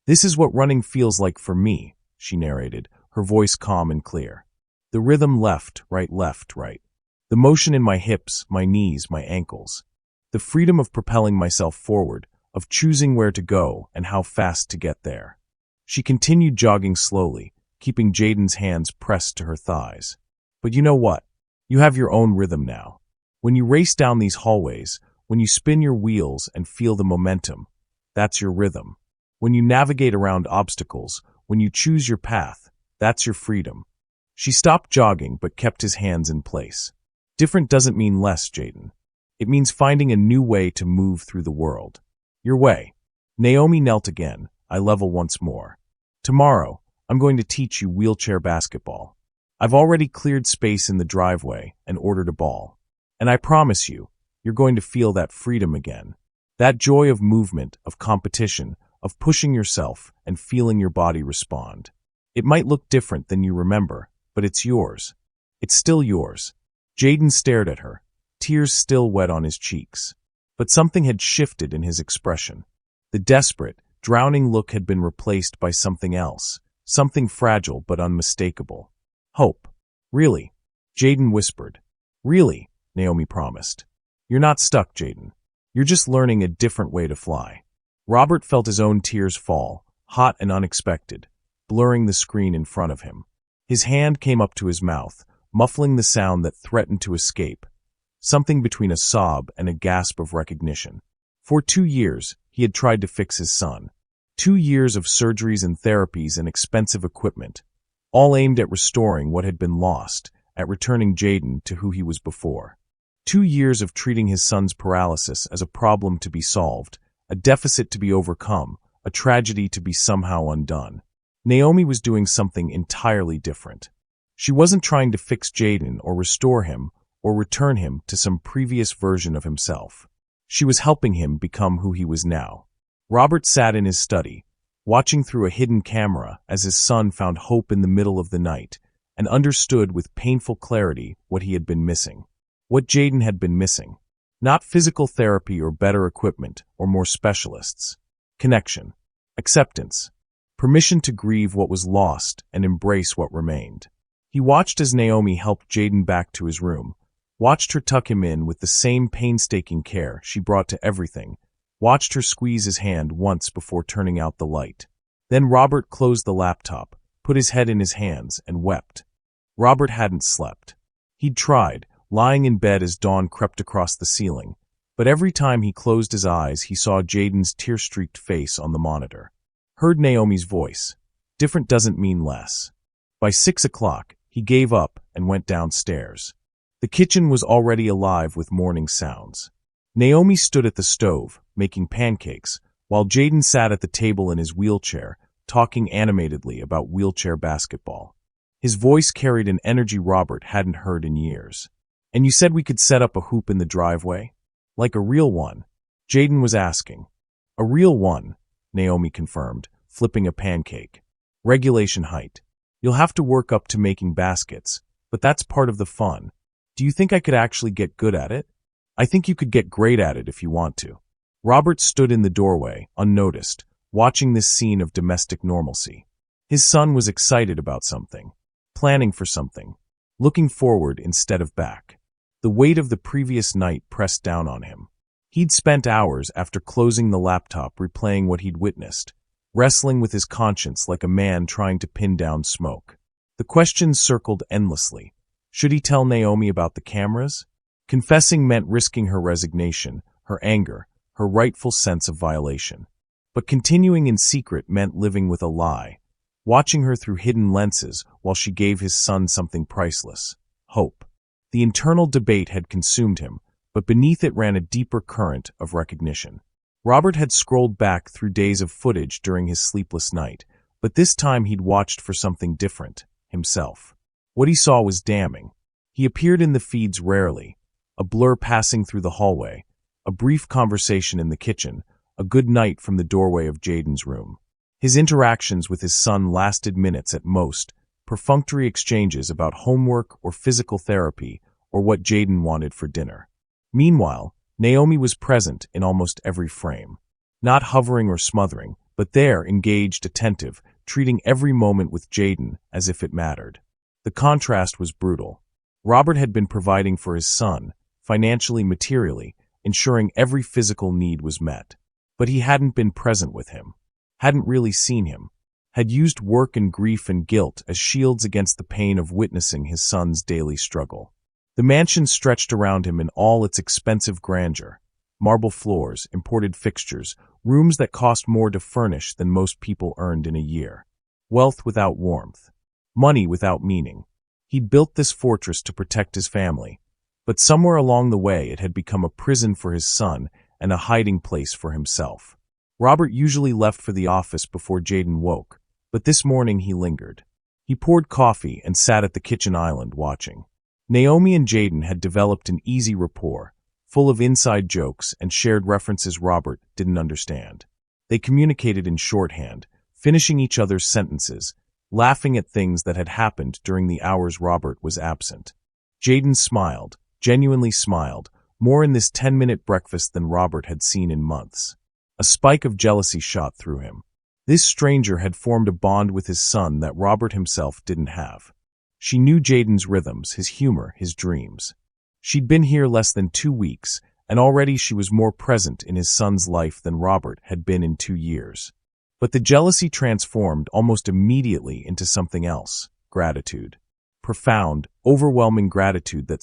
"This is what running feels like for me," she narrated, her voice calm and clear. "The rhythm left, right. The motion in my hips, my knees, my ankles. The freedom of propelling myself forward, of choosing where to go and how fast to get there." She continued jogging slowly, keeping Jaden's hands pressed to her thighs. "But you know what? You have your own rhythm now. When you race down these hallways, when you spin your wheels and feel the momentum, that's your rhythm. When you navigate around obstacles, when you choose your path, that's your freedom." She stopped jogging but kept his hands in place. "Different doesn't mean less, Jaden. It means finding a new way to move through the world. Your way." Naomi knelt again, eye level once more. "Tomorrow, I'm going to teach you wheelchair basketball. I've already cleared space in the driveway and ordered a ball. And I promise you, you're going to feel that freedom again. That joy of movement, of competition, of pushing yourself and feeling your body respond. It might look different than you remember, but it's yours. It's still yours." Jaden stared at her, tears still wet on his cheeks. But something had shifted in his expression. The desperate, drowning look had been replaced by something else, something fragile but unmistakable. "Hope." "Really?" Jaden whispered. "Really," Naomi promised. "You're not stuck, Jaden. You're just learning a different way to fly." Robert felt his own tears fall, hot and unexpected, blurring the screen in front of him. His hand came up to his mouth, muffling the sound that threatened to escape, something between a sob and a gasp of recognition. For 2 years, he had tried to fix his son. 2 years of surgeries and therapies and expensive equipment, all aimed at restoring what had been lost, at returning Jaden to who he was before. 2 years of treating his son's paralysis as a problem to be solved, a deficit to be overcome, a tragedy to be somehow undone. Naomi was doing something entirely different. She wasn't trying to fix Jaden or restore him or return him to some previous version of himself. She was helping him become who he was now. Robert sat in his study, watching through a hidden camera as his son found hope in the middle of the night and understood with painful clarity what he had been missing. What Jaden had been missing. Not physical therapy or better equipment or more specialists. Connection. Acceptance. Permission to grieve what was lost and embrace what remained. He watched as Naomi helped Jaden back to his room, watched her tuck him in with the same painstaking care she brought to everything, watched her squeeze his hand once before turning out the light. Then Robert closed the laptop, put his head in his hands, and wept. Robert hadn't slept. He'd tried, lying in bed as dawn crept across the ceiling, but every time he closed his eyes he saw Jaden's tear-streaked face on the monitor. Heard Naomi's voice. Different doesn't mean less. By 6 o'clock, he gave up and went downstairs. The kitchen was already alive with morning sounds. Naomi stood at the stove, making pancakes, while Jaden sat at the table in his wheelchair, talking animatedly about wheelchair basketball. His voice carried an energy Robert hadn't heard in years. "And you said we could set up a hoop in the driveway? Like a real one?" Jaden was asking. "A real one," Naomi confirmed, flipping a pancake. "Regulation height. You'll have to work up to making baskets, but that's part of the fun. Do you think I could actually get good at it?" "I think you could get great at it if you want to." Robert stood in the doorway, unnoticed, watching this scene of domestic normalcy. His son was excited about something, planning for something, looking forward instead of back. The weight of the previous night pressed down on him. He'd spent hours after closing the laptop replaying what he'd witnessed, wrestling with his conscience like a man trying to pin down smoke. The questions circled endlessly. Should he tell Naomi about the cameras? Confessing meant risking her resignation, her anger, her rightful sense of violation. But continuing in secret meant living with a lie, watching her through hidden lenses while she gave his son something priceless: hope. The internal debate had consumed him, but beneath it ran a deeper current of recognition. Robert had scrolled back through days of footage during his sleepless night, but this time he'd watched for something different, himself. What he saw was damning. He appeared in the feeds rarely, a blur passing through the hallway, a brief conversation in the kitchen, a good night from the doorway of Jaden's room. His interactions with his son lasted minutes at most, perfunctory exchanges about homework or physical therapy or what Jaden wanted for dinner. Meanwhile, Naomi was present in almost every frame. Not hovering or smothering, but there, engaged, attentive, treating every moment with Jaden as if it mattered. The contrast was brutal. Robert had been providing for his son, financially, materially, ensuring every physical need was met. But he hadn't been present with him, hadn't really seen him, had used work and grief and guilt as shields against the pain of witnessing his son's daily struggle. The mansion stretched around him in all its expensive grandeur: marble floors, imported fixtures, rooms that cost more to furnish than most people earned in a year. Wealth without warmth. Money without meaning. He'd built this fortress to protect his family, but somewhere along the way it had become a prison for his son and a hiding place for himself. Robert usually left for the office before Jaden woke, but this morning he lingered. He poured coffee and sat at the kitchen island watching. Naomi and Jaden had developed an easy rapport, full of inside jokes and shared references Robert didn't understand. They communicated in shorthand, finishing each other's sentences, laughing at things that had happened during the hours Robert was absent. Jaden smiled, genuinely smiled, more in this 10-minute breakfast than Robert had seen in months. A spike of jealousy shot through him. This stranger had formed a bond with his son that Robert himself didn't have. She knew Jaden's rhythms, his humor, his dreams. She'd been here less than 2 weeks, and already she was more present in his son's life than Robert had been in 2 years. But the jealousy transformed almost immediately into something else: gratitude. Profound, overwhelming gratitude that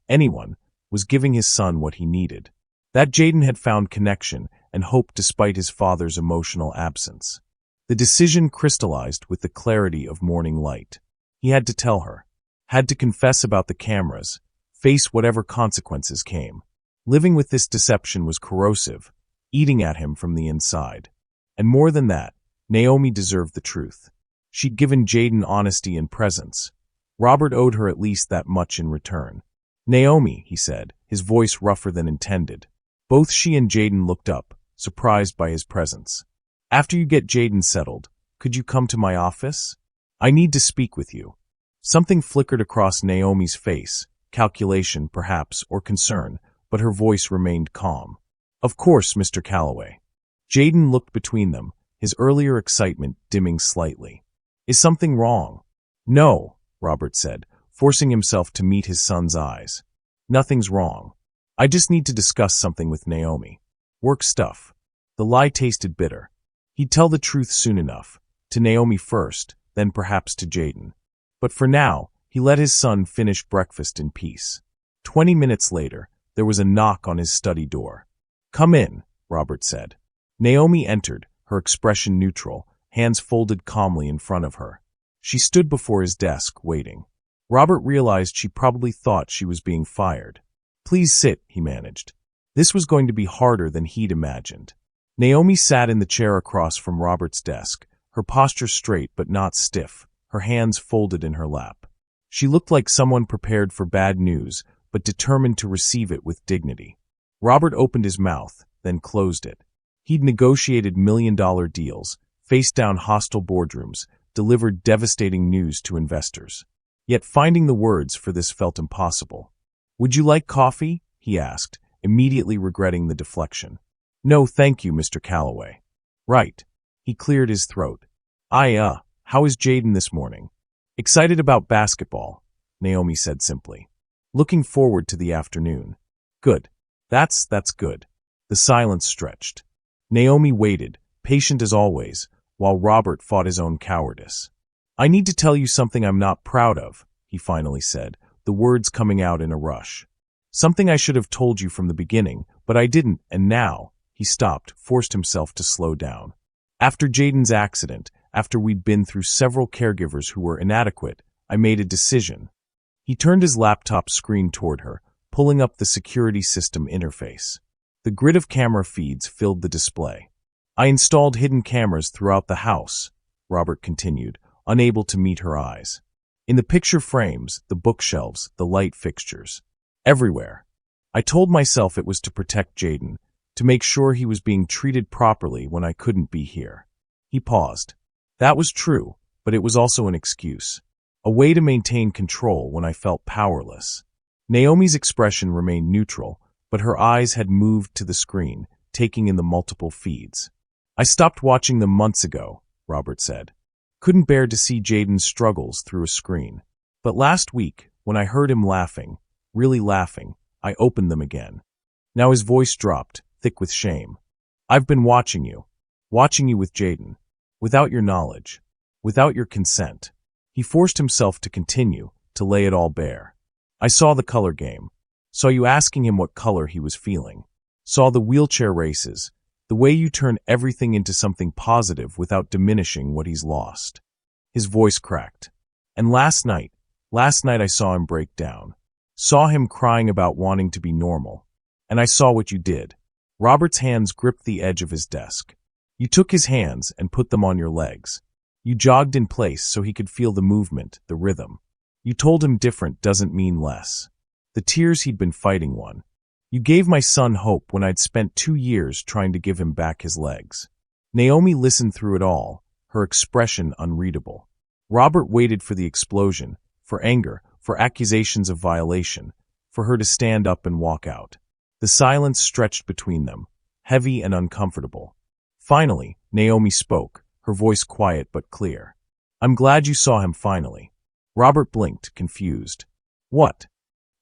anyone, was giving his son what he needed. That Jaden had found connection and hope despite his father's emotional absence. The decision crystallized with the clarity of morning light. He had to tell her, had to confess about the cameras, face whatever consequences came. Living with this deception was corrosive, eating at him from the inside. And more than that, Naomi deserved the truth. She'd given Jaden honesty and presence. Robert owed her at least that much in return. "Naomi," he said, his voice rougher than intended. Both she and Jaden looked up, surprised by his presence. "After you get Jaden settled, could you come to my office? I need to speak with you." Something flickered across Naomi's face, calculation, perhaps, or concern, but her voice remained calm. "Of course, Mr. Calloway." Jaden looked between them, his earlier excitement dimming slightly. "Is something wrong?" "No," Robert said, forcing himself to meet his son's eyes. "Nothing's wrong. I just need to discuss something with Naomi. Work stuff." The lie tasted bitter. He'd tell the truth soon enough, to Naomi first, then perhaps to Jaden. But for now, he let his son finish breakfast in peace. 20 minutes later, there was a knock on his study door. "Come in," Robert said. Naomi entered, her expression neutral, hands folded calmly in front of her. She stood before his desk, waiting. Robert realized she probably thought she was being fired. "Please sit," he managed. This was going to be harder than he'd imagined. Naomi sat in the chair across from Robert's desk, her posture straight but not stiff, her hands folded in her lap. She looked like someone prepared for bad news, but determined to receive it with dignity. Robert opened his mouth, then closed it. He'd negotiated million-dollar deals, faced down hostile boardrooms, delivered devastating news to investors. Yet finding the words for this felt impossible. "Would you like coffee?" he asked, immediately regretting the deflection. "No, thank you, Mr. Calloway." "Right." He cleared his throat. How is Jaden this morning?" "Excited about basketball," Naomi said simply. "Looking forward to the afternoon." "Good. That's good." The silence stretched. Naomi waited, patient as always, while Robert fought his own cowardice. "I need to tell you something I'm not proud of," he finally said, the words coming out in a rush. "Something I should have told you from the beginning, but I didn't, and now—" He stopped, forced himself to slow down. "After Jaden's accident, after we'd been through several caregivers who were inadequate, I made a decision." He turned his laptop screen toward her, pulling up the security system interface. The grid of camera feeds filled the display. "I installed hidden cameras throughout the house," Robert continued, unable to meet her eyes. "In the picture frames, the bookshelves, the light fixtures. Everywhere. I told myself it was to protect Jaden, to make sure he was being treated properly when I couldn't be here." He paused. "That was true, but it was also an excuse. A way to maintain control when I felt powerless." Naomi's expression remained neutral, but her eyes had moved to the screen, taking in the multiple feeds. "I stopped watching them months ago," Robert said. "Couldn't bear to see Jaden's struggles through a screen. But last week, when I heard him laughing, really laughing, I opened them again." Now his voice dropped, thick with shame. "I've been watching you with Jaden, without your knowledge, without your consent." He forced himself to continue, to lay it all bare. "I saw the color game, saw you asking him what color he was feeling, saw the wheelchair races, the way you turn everything into something positive without diminishing what he's lost." His voice cracked. "And last night I saw him break down, saw him crying about wanting to be normal, and I saw what you did." Robert's hands gripped the edge of his desk. "You took his hands and put them on your legs. You jogged in place so he could feel the movement, the rhythm. You told him different doesn't mean less." The tears he'd been fighting won. "You gave my son hope when I'd spent 2 years trying to give him back his legs." Naomi listened through it all, her expression unreadable. Robert waited for the explosion, for anger, for accusations of violation, for her to stand up and walk out. The silence stretched between them, heavy and uncomfortable. Finally, Naomi spoke, her voice quiet but clear. "I'm glad you saw him finally." Robert blinked, confused. "What?"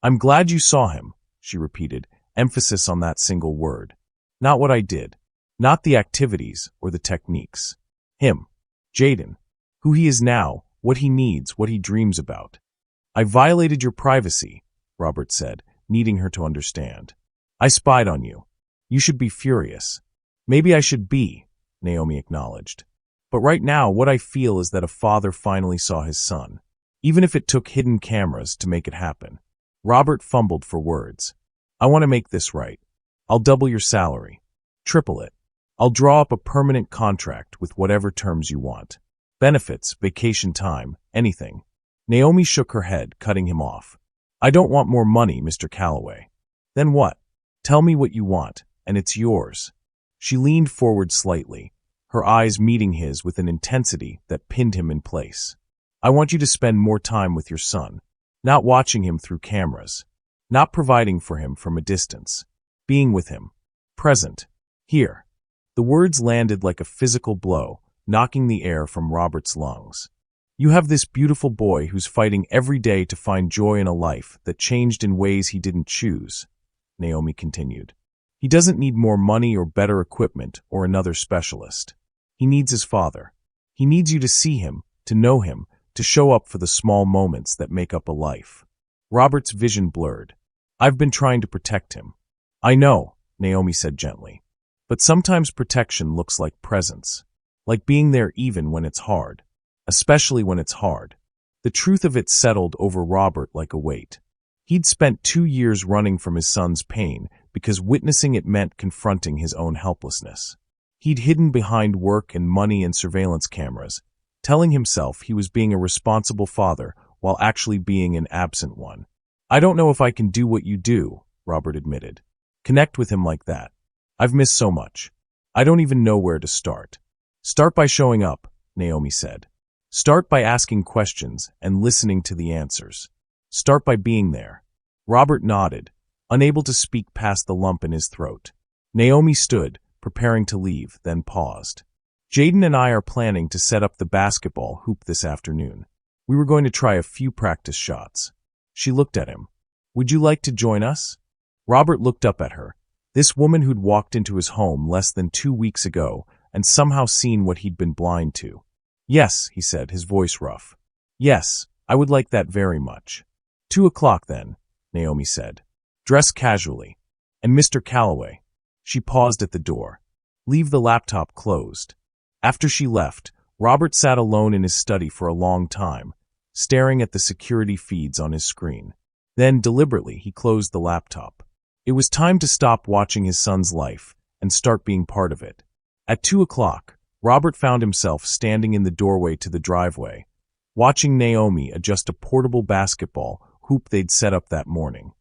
"I'm glad you saw him," she repeated, emphasis on that single word. "Not what I did. Not the activities or the techniques. Him. Jaden. Who he is now, what he needs, what he dreams about. I violated your privacy, Robert said, needing her to understand. I spied on you. You should be furious. Maybe I should be, Naomi acknowledged. But right now, what I feel is that a father finally saw his son, even if it took hidden cameras to make it happen. Robert fumbled for words. I want to make this right. I'll double your salary. Triple it. I'll draw up a permanent contract with whatever terms you want. Benefits, vacation time, anything. Naomi shook her head, cutting him off. I don't want more money, Mr. Calloway. Then what? Tell me what you want, and it's yours. She leaned forward slightly, her eyes meeting his with an intensity that pinned him in place. I want you to spend more time with your son, not watching him through cameras, not providing for him from a distance, being with him, present, here. The words landed like a physical blow, knocking the air from Robert's lungs. You have this beautiful boy who's fighting every day to find joy in a life that changed in ways he didn't choose, Naomi continued. He doesn't need more money or better equipment or another specialist. He needs his father. He needs you to see him, to know him, to show up for the small moments that make up a life. Robert's vision blurred. I've been trying to protect him. I know, Naomi said gently. But sometimes protection looks like presence, like being there even when it's hard, especially when it's hard. The truth of it settled over Robert like a weight. He'd spent 2 years running from his son's pain because witnessing it meant confronting his own helplessness. He'd hidden behind work and money and surveillance cameras, telling himself he was being a responsible father while actually being an absent one. I don't know if I can do what you do, Robert admitted. Connect with him like that. I've missed so much. I don't even know where to start. Start by showing up, Naomi said. Start by asking questions and listening to the answers. Start by being there. Robert nodded, unable to speak past the lump in his throat. Naomi stood, preparing to leave, then paused. Jaden and I are planning to set up the basketball hoop this afternoon. We were going to try a few practice shots. She looked at him. Would you like to join us? Robert looked up at her, this woman who'd walked into his home less than 2 weeks ago and somehow seen what he'd been blind to. Yes, he said, his voice rough. Yes, I would like that very much. 2 o'clock then, Naomi said. Dress casually. And Mr. Calloway. She paused at the door. Leave the laptop closed. After she left, Robert sat alone in his study for a long time, staring at the security feeds on his screen. Then, deliberately, he closed the laptop. It was time to stop watching his son's life and start being part of it. At 2 o'clock, Robert found himself standing in the doorway to the driveway, watching Naomi adjust a portable basketball hoop they'd set up that morning.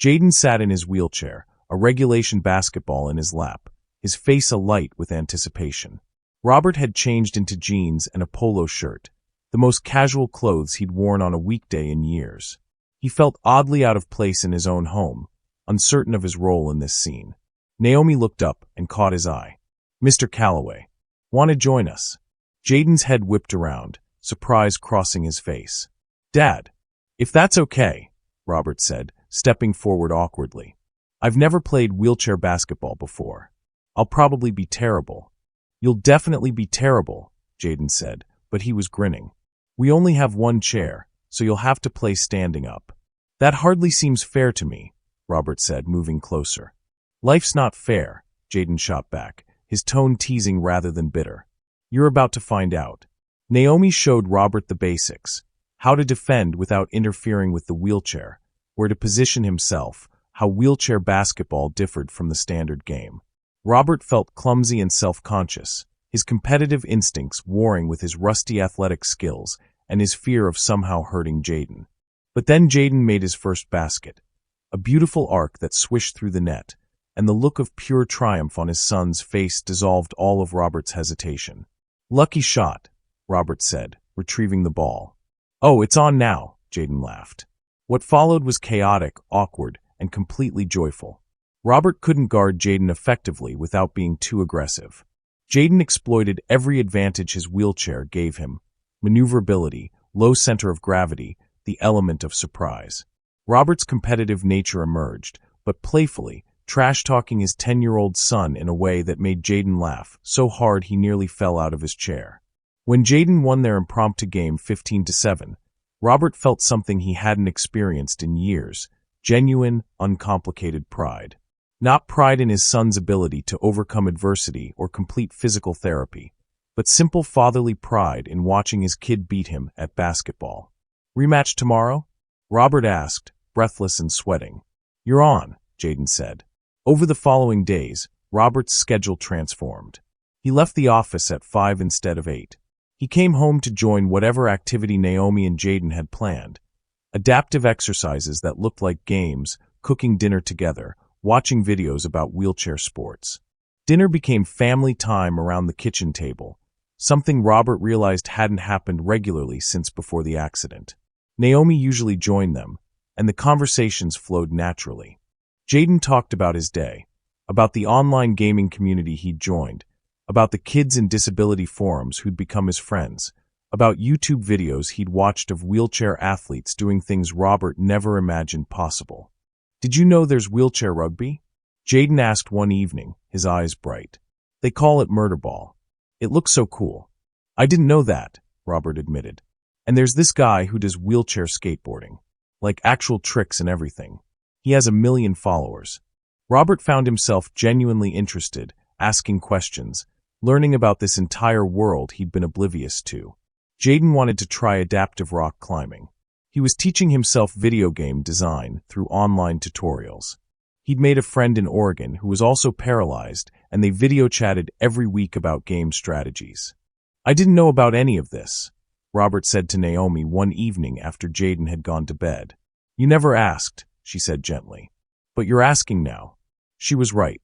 Jaden sat in his wheelchair, a regulation basketball in his lap, his face alight with anticipation. Robert had changed into jeans and a polo shirt, the most casual clothes he'd worn on a weekday in years. He felt oddly out of place in his own home, uncertain of his role in this scene. Naomi looked up and caught his eye. Mr. Calloway. Want to join us? Jaden's head whipped around, surprise crossing his face. Dad. If that's okay, Robert said, stepping forward awkwardly. I've never played wheelchair basketball before. I'll probably be terrible. You'll definitely be terrible, Jaden said, but he was grinning. We only have one chair, so you'll have to play standing up. That hardly seems fair to me, Robert said, moving closer. Life's not fair, Jaden shot back, his tone teasing rather than bitter. You're about to find out. Naomi showed Robert the basics, how to defend without interfering with the wheelchair, where to position himself, how wheelchair basketball differed from the standard game. Robert felt clumsy and self-conscious, his competitive instincts warring with his rusty athletic skills and his fear of somehow hurting Jaden. But then Jaden made his first basket, a beautiful arc that swished through the net, and the look of pure triumph on his son's face dissolved all of Robert's hesitation. Lucky shot, Robert said, retrieving the ball. Oh, it's on now, Jaden laughed. What followed was chaotic, awkward, and completely joyful. Robert couldn't guard Jaden effectively without being too aggressive. Jaden exploited every advantage his wheelchair gave him: maneuverability, low center of gravity, the element of surprise. Robert's competitive nature emerged, but playfully, trash-talking his 10-year-old son in a way that made Jaden laugh so hard he nearly fell out of his chair. When Jaden won their impromptu game 15-7, Robert felt something he hadn't experienced in years: genuine, uncomplicated pride. Not pride in his son's ability to overcome adversity or complete physical therapy, but simple fatherly pride in watching his kid beat him at basketball. "Rematch tomorrow?" Robert asked, breathless and sweating. "You're on," Jaden said. Over the following days, Robert's schedule transformed. He left the office at 5 instead of 8. He came home to join whatever activity Naomi and Jaden had planned. Adaptive exercises that looked like games, cooking dinner together, watching videos about wheelchair sports. Dinner became family time around the kitchen table, something Robert realized hadn't happened regularly since before the accident. Naomi usually joined them, and the conversations flowed naturally. Jaden talked about his day, about the online gaming community he'd joined, about the kids in disability forums who'd become his friends, about YouTube videos he'd watched of wheelchair athletes doing things Robert never imagined possible. "Did you know there's wheelchair rugby?" Jaden asked one evening, his eyes bright. "They call it murder ball. It looks so cool." "I didn't know that," Robert admitted. "And there's this guy who does wheelchair skateboarding. Like actual tricks and everything. He has 1 million followers." Robert found himself genuinely interested, asking questions, learning about this entire world he'd been oblivious to. Jaden wanted to try adaptive rock climbing. He was teaching himself video game design through online tutorials. He'd made a friend in Oregon who was also paralyzed, and they video chatted every week about game strategies. "I didn't know about any of this," Robert said to Naomi one evening after Jaden had gone to bed. "You never asked," she said gently. "But you're asking now." She was right.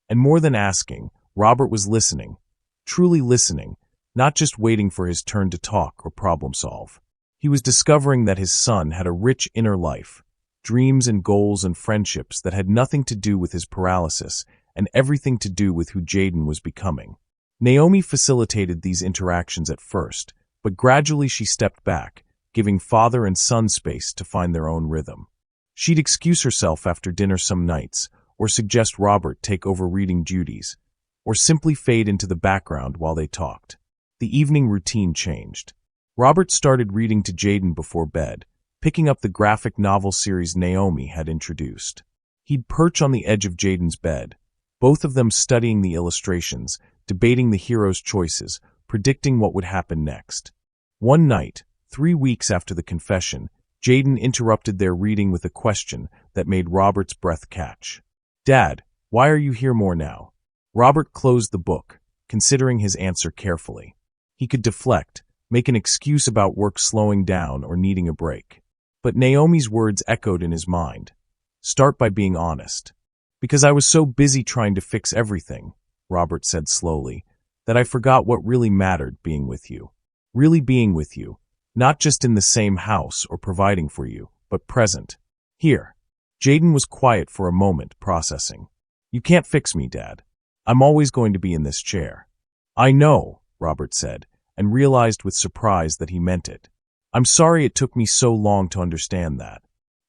And more than asking, Robert was listening, truly listening, not just waiting for his turn to talk or problem solve. He was discovering that his son had a rich inner life, dreams and goals and friendships that had nothing to do with his paralysis and everything to do with who Jaden was becoming. Naomi facilitated these interactions at first, but gradually she stepped back, giving father and son space to find their own rhythm. She'd excuse herself after dinner some nights, or suggest Robert take over reading duties, or simply fade into the background while they talked. The evening routine changed. Robert started reading to Jaden before bed, picking up the graphic novel series Naomi had introduced. He'd perch on the edge of Jaden's bed, both of them studying the illustrations, debating the hero's choices, predicting what would happen next. One night, 3 weeks after the confession, Jaden interrupted their reading with a question that made Robert's breath catch. "Dad, why are you here more now?" Robert closed the book, considering his answer carefully. He could deflect, make an excuse about work slowing down or needing a break. But Naomi's words echoed in his mind. "Start by being honest." "Because I was so busy trying to fix everything," Robert said slowly, "that I forgot what really mattered, being with you. Really being with you, not just in the same house or providing for you, but present. Here." Jaden was quiet for a moment, processing. "You can't fix me, Dad. I'm always going to be in this chair." "I know," Robert said, and realized with surprise that he meant it. "I'm sorry it took me so long to understand that."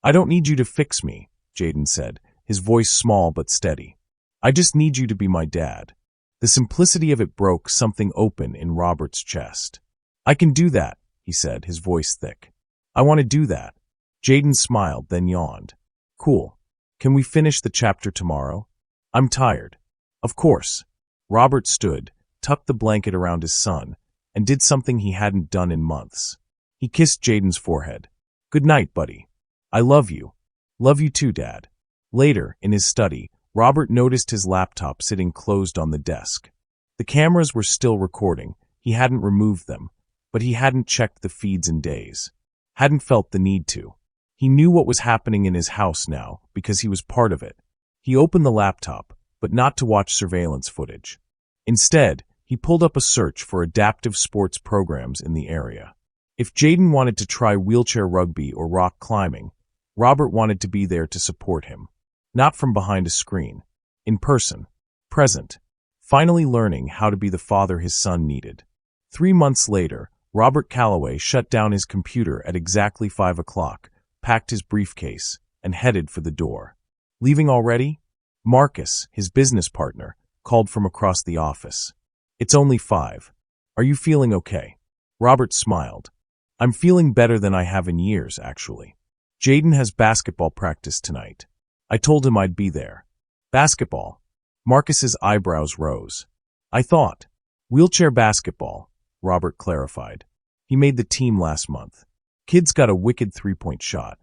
"I don't need you to fix me," Jaden said, his voice small but steady. "I just need you to be my dad." The simplicity of it broke something open in Robert's chest. "I can do that," he said, his voice thick. "I want to do that." Jaden smiled, then yawned. "Cool. Can we finish the chapter tomorrow? I'm tired." "Of course." Robert stood, tucked the blanket around his son, and did something he hadn't done in months. He kissed Jaden's forehead. "Good night, buddy. I love you." "Love you too, Dad." Later, in his study, Robert noticed his laptop sitting closed on the desk. The cameras were still recording. He hadn't removed them, but he hadn't checked the feeds in days. Hadn't felt the need to. He knew what was happening in his house now because he was part of it. He opened the laptop, but not to watch surveillance footage. Instead, he pulled up a search for adaptive sports programs in the area. If Jaden wanted to try wheelchair rugby or rock climbing, Robert wanted to be there to support him. Not from behind a screen. In person. Present. Finally learning how to be the father his son needed. 3 months later, Robert Calloway shut down his computer at exactly 5 o'clock, packed his briefcase, and headed for the door. "Leaving already?" Marcus, his business partner, called from across the office. "It's only 5. Are you feeling okay?" Robert smiled. I'm feeling better than I have in years, actually. Jaden has basketball practice tonight. I told him I'd be there. Basketball? Marcus's eyebrows rose. I thought. Wheelchair basketball, Robert clarified. He made the team last month. Kid's got a wicked three-point shot.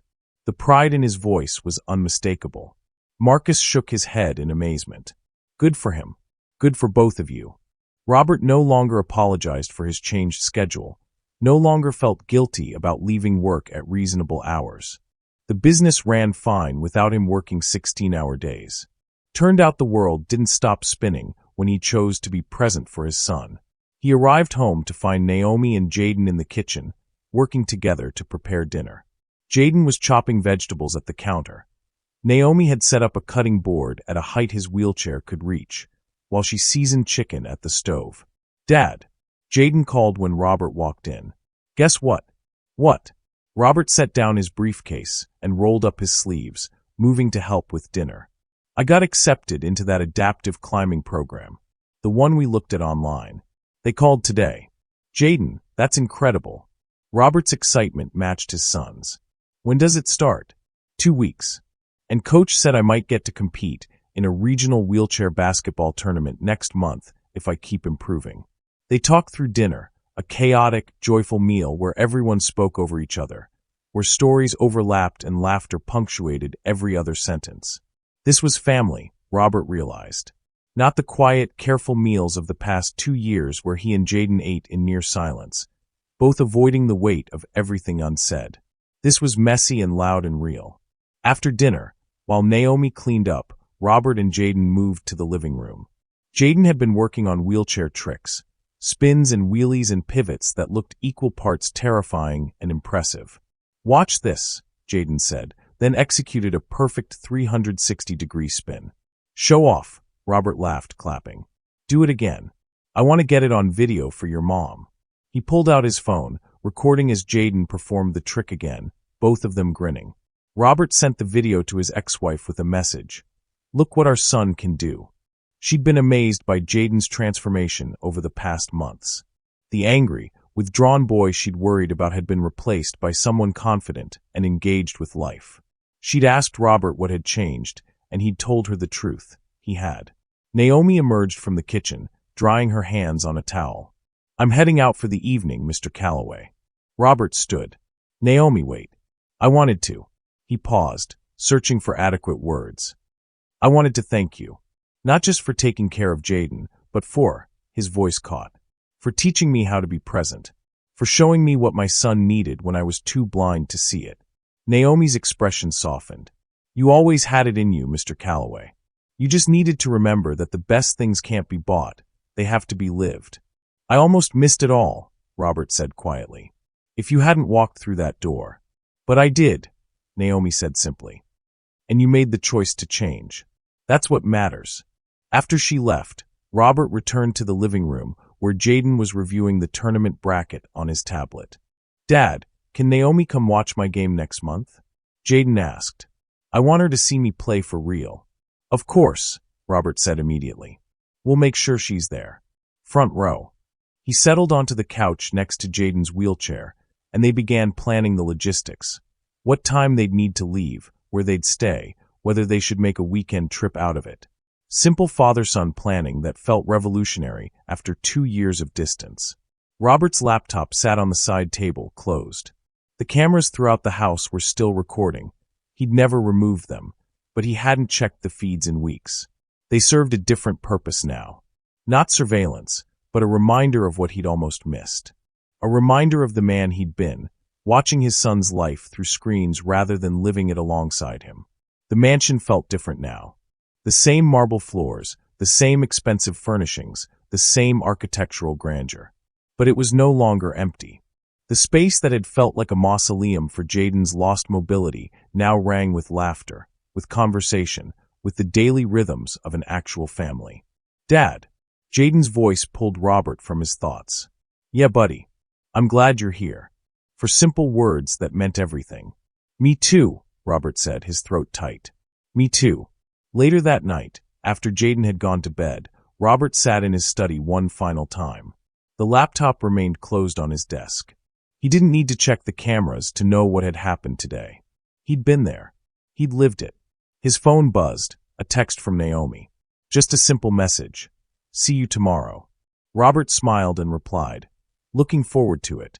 The pride in his voice was unmistakable. Marcus shook his head in amazement. Good for him. Good for both of you. Robert no longer apologized for his changed schedule, no longer felt guilty about leaving work at reasonable hours. The business ran fine without him working 16-hour days. Turned out the world didn't stop spinning when he chose to be present for his son. He arrived home to find Naomi and Jaden in the kitchen, working together to prepare dinner. Jaden was chopping vegetables at the counter. Naomi had set up a cutting board at a height his wheelchair could reach, while she seasoned chicken at the stove. Dad, Jaden called when Robert walked in. Guess what? What? Robert set down his briefcase and rolled up his sleeves, moving to help with dinner. I got accepted into that adaptive climbing program, the one we looked at online. They called today. Jaden, that's incredible. Robert's excitement matched his son's. When does it start? 2 weeks. And coach said I might get to compete in a regional wheelchair basketball tournament next month if I keep improving. They talked through dinner, a chaotic, joyful meal where everyone spoke over each other, where stories overlapped and laughter punctuated every other sentence. This was family, Robert realized. Not the quiet, careful meals of the past 2 years where he and Jaden ate in near silence, both avoiding the weight of everything unsaid. This was messy and loud and real. After dinner, while Naomi cleaned up, Robert and Jaden moved to the living room. Jaden had been working on wheelchair tricks, spins and wheelies and pivots that looked equal parts terrifying and impressive. Watch this, Jaden said, then executed a perfect 360-degree spin. Show off, Robert laughed, clapping. Do it again. I want to get it on video for your mom. He pulled out his phone, recording as Jaden performed the trick again, both of them grinning. Robert sent the video to his ex-wife with a message. Look what our son can do. She'd been amazed by Jaden's transformation over the past months. The angry, withdrawn boy she'd worried about had been replaced by someone confident and engaged with life. She'd asked Robert what had changed, and he'd told her the truth. He had. Naomi emerged from the kitchen, drying her hands on a towel. I'm heading out for the evening, Mr. Calloway. Robert stood. Naomi, wait. I wanted to. He paused, searching for adequate words. I wanted to thank you. Not just for taking care of Jaden, but for, his voice caught, for teaching me how to be present, for showing me what my son needed when I was too blind to see it. Naomi's expression softened. You always had it in you, Mr. Calloway. You just needed to remember that the best things can't be bought. They have to be lived. I almost missed it all, Robert said quietly. If you hadn't walked through that door. But I did, Naomi said simply. And you made the choice to change. That's what matters. After she left, Robert returned to the living room where Jaden was reviewing the tournament bracket on his tablet. Dad, can Naomi come watch my game next month? Jaden asked. I want her to see me play for real. Of course, Robert said immediately. We'll make sure she's there. Front row. He settled onto the couch next to Jaden's wheelchair, and they began planning the logistics. What time they'd need to leave, where they'd stay, whether they should make a weekend trip out of it. Simple father-son planning that felt revolutionary after 2 years of distance. Robert's laptop sat on the side table, closed. The cameras throughout the house were still recording. He'd never removed them, but he hadn't checked the feeds in weeks. They served a different purpose now. Not surveillance, but a reminder of what he'd almost missed. A reminder of the man he'd been, watching his son's life through screens rather than living it alongside him. The mansion felt different now. The same marble floors, the same expensive furnishings, the same architectural grandeur. But it was no longer empty. The space that had felt like a mausoleum for Jaden's lost mobility now rang with laughter, with conversation, with the daily rhythms of an actual family. Dad. Jaden's voice pulled Robert from his thoughts. Yeah, buddy. I'm glad you're here. For simple words that meant everything. Me too, Robert said, his throat tight. Me too. Later that night, after Jaden had gone to bed, Robert sat in his study one final time. The laptop remained closed on his desk. He didn't need to check the cameras to know what had happened today. He'd been there. He'd lived it. His phone buzzed, a text from Naomi. Just a simple message. See you tomorrow. Robert smiled and replied, looking forward to it.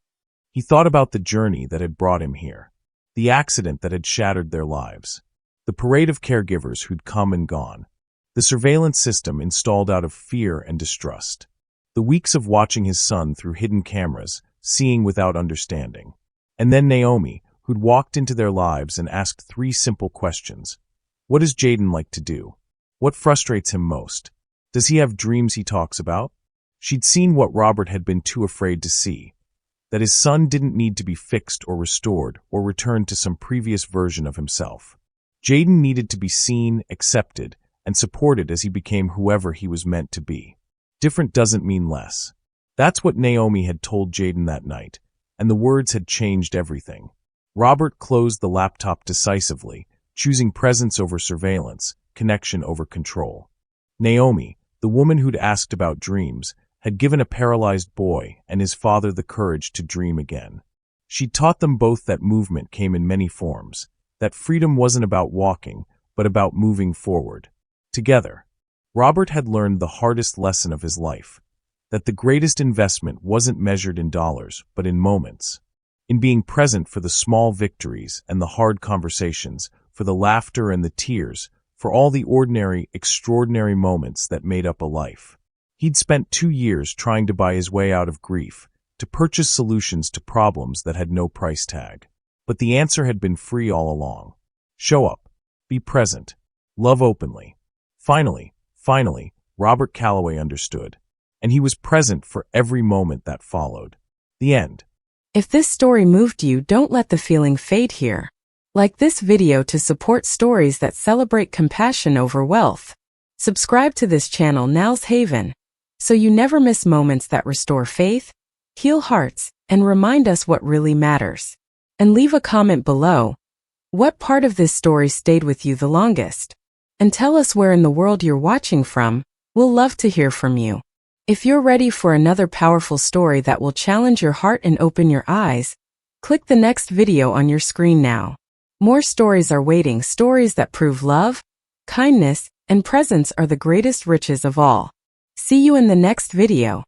He thought about the journey that had brought him here, the accident that had shattered their lives, the parade of caregivers who'd come and gone, the surveillance system installed out of fear and distrust, the weeks of watching his son through hidden cameras, seeing without understanding. And then Naomi, who'd walked into their lives and asked 3 simple questions. What does Jaden like to do? What frustrates him most? Does he have dreams he talks about? She'd seen what Robert had been too afraid to see, that his son didn't need to be fixed or restored or returned to some previous version of himself. Jaden needed to be seen, accepted, and supported as he became whoever he was meant to be. Different doesn't mean less. That's what Naomi had told Jaden that night, and the words had changed everything. Robert closed the laptop decisively, choosing presence over surveillance, connection over control. Naomi, the woman who'd asked about dreams, had given a paralyzed boy and his father the courage to dream again. She'd taught them both that movement came in many forms, that freedom wasn't about walking, but about moving forward. Together, Robert had learned the hardest lesson of his life, that the greatest investment wasn't measured in dollars, but in moments. In being present for the small victories and the hard conversations, for the laughter and the tears, for all the ordinary, extraordinary moments that made up a life. He'd spent 2 years trying to buy his way out of grief, to purchase solutions to problems that had no price tag. But the answer had been free all along. Show up. Be present. Love openly. Finally, Robert Calloway understood. And he was present for every moment that followed. The end. If this story moved you, don't let the feeling fade here. Like this video to support stories that celebrate compassion over wealth. Subscribe to this channel Now's Haven, so you never miss moments that restore faith, heal hearts, and remind us what really matters. And leave a comment below. What part of this story stayed with you the longest? And tell us where in the world you're watching from. We'll love to hear from you. If you're ready for another powerful story that will challenge your heart and open your eyes, click the next video on your screen now. More stories are waiting, stories that prove love, kindness, and presence are the greatest riches of all. See you in the next video.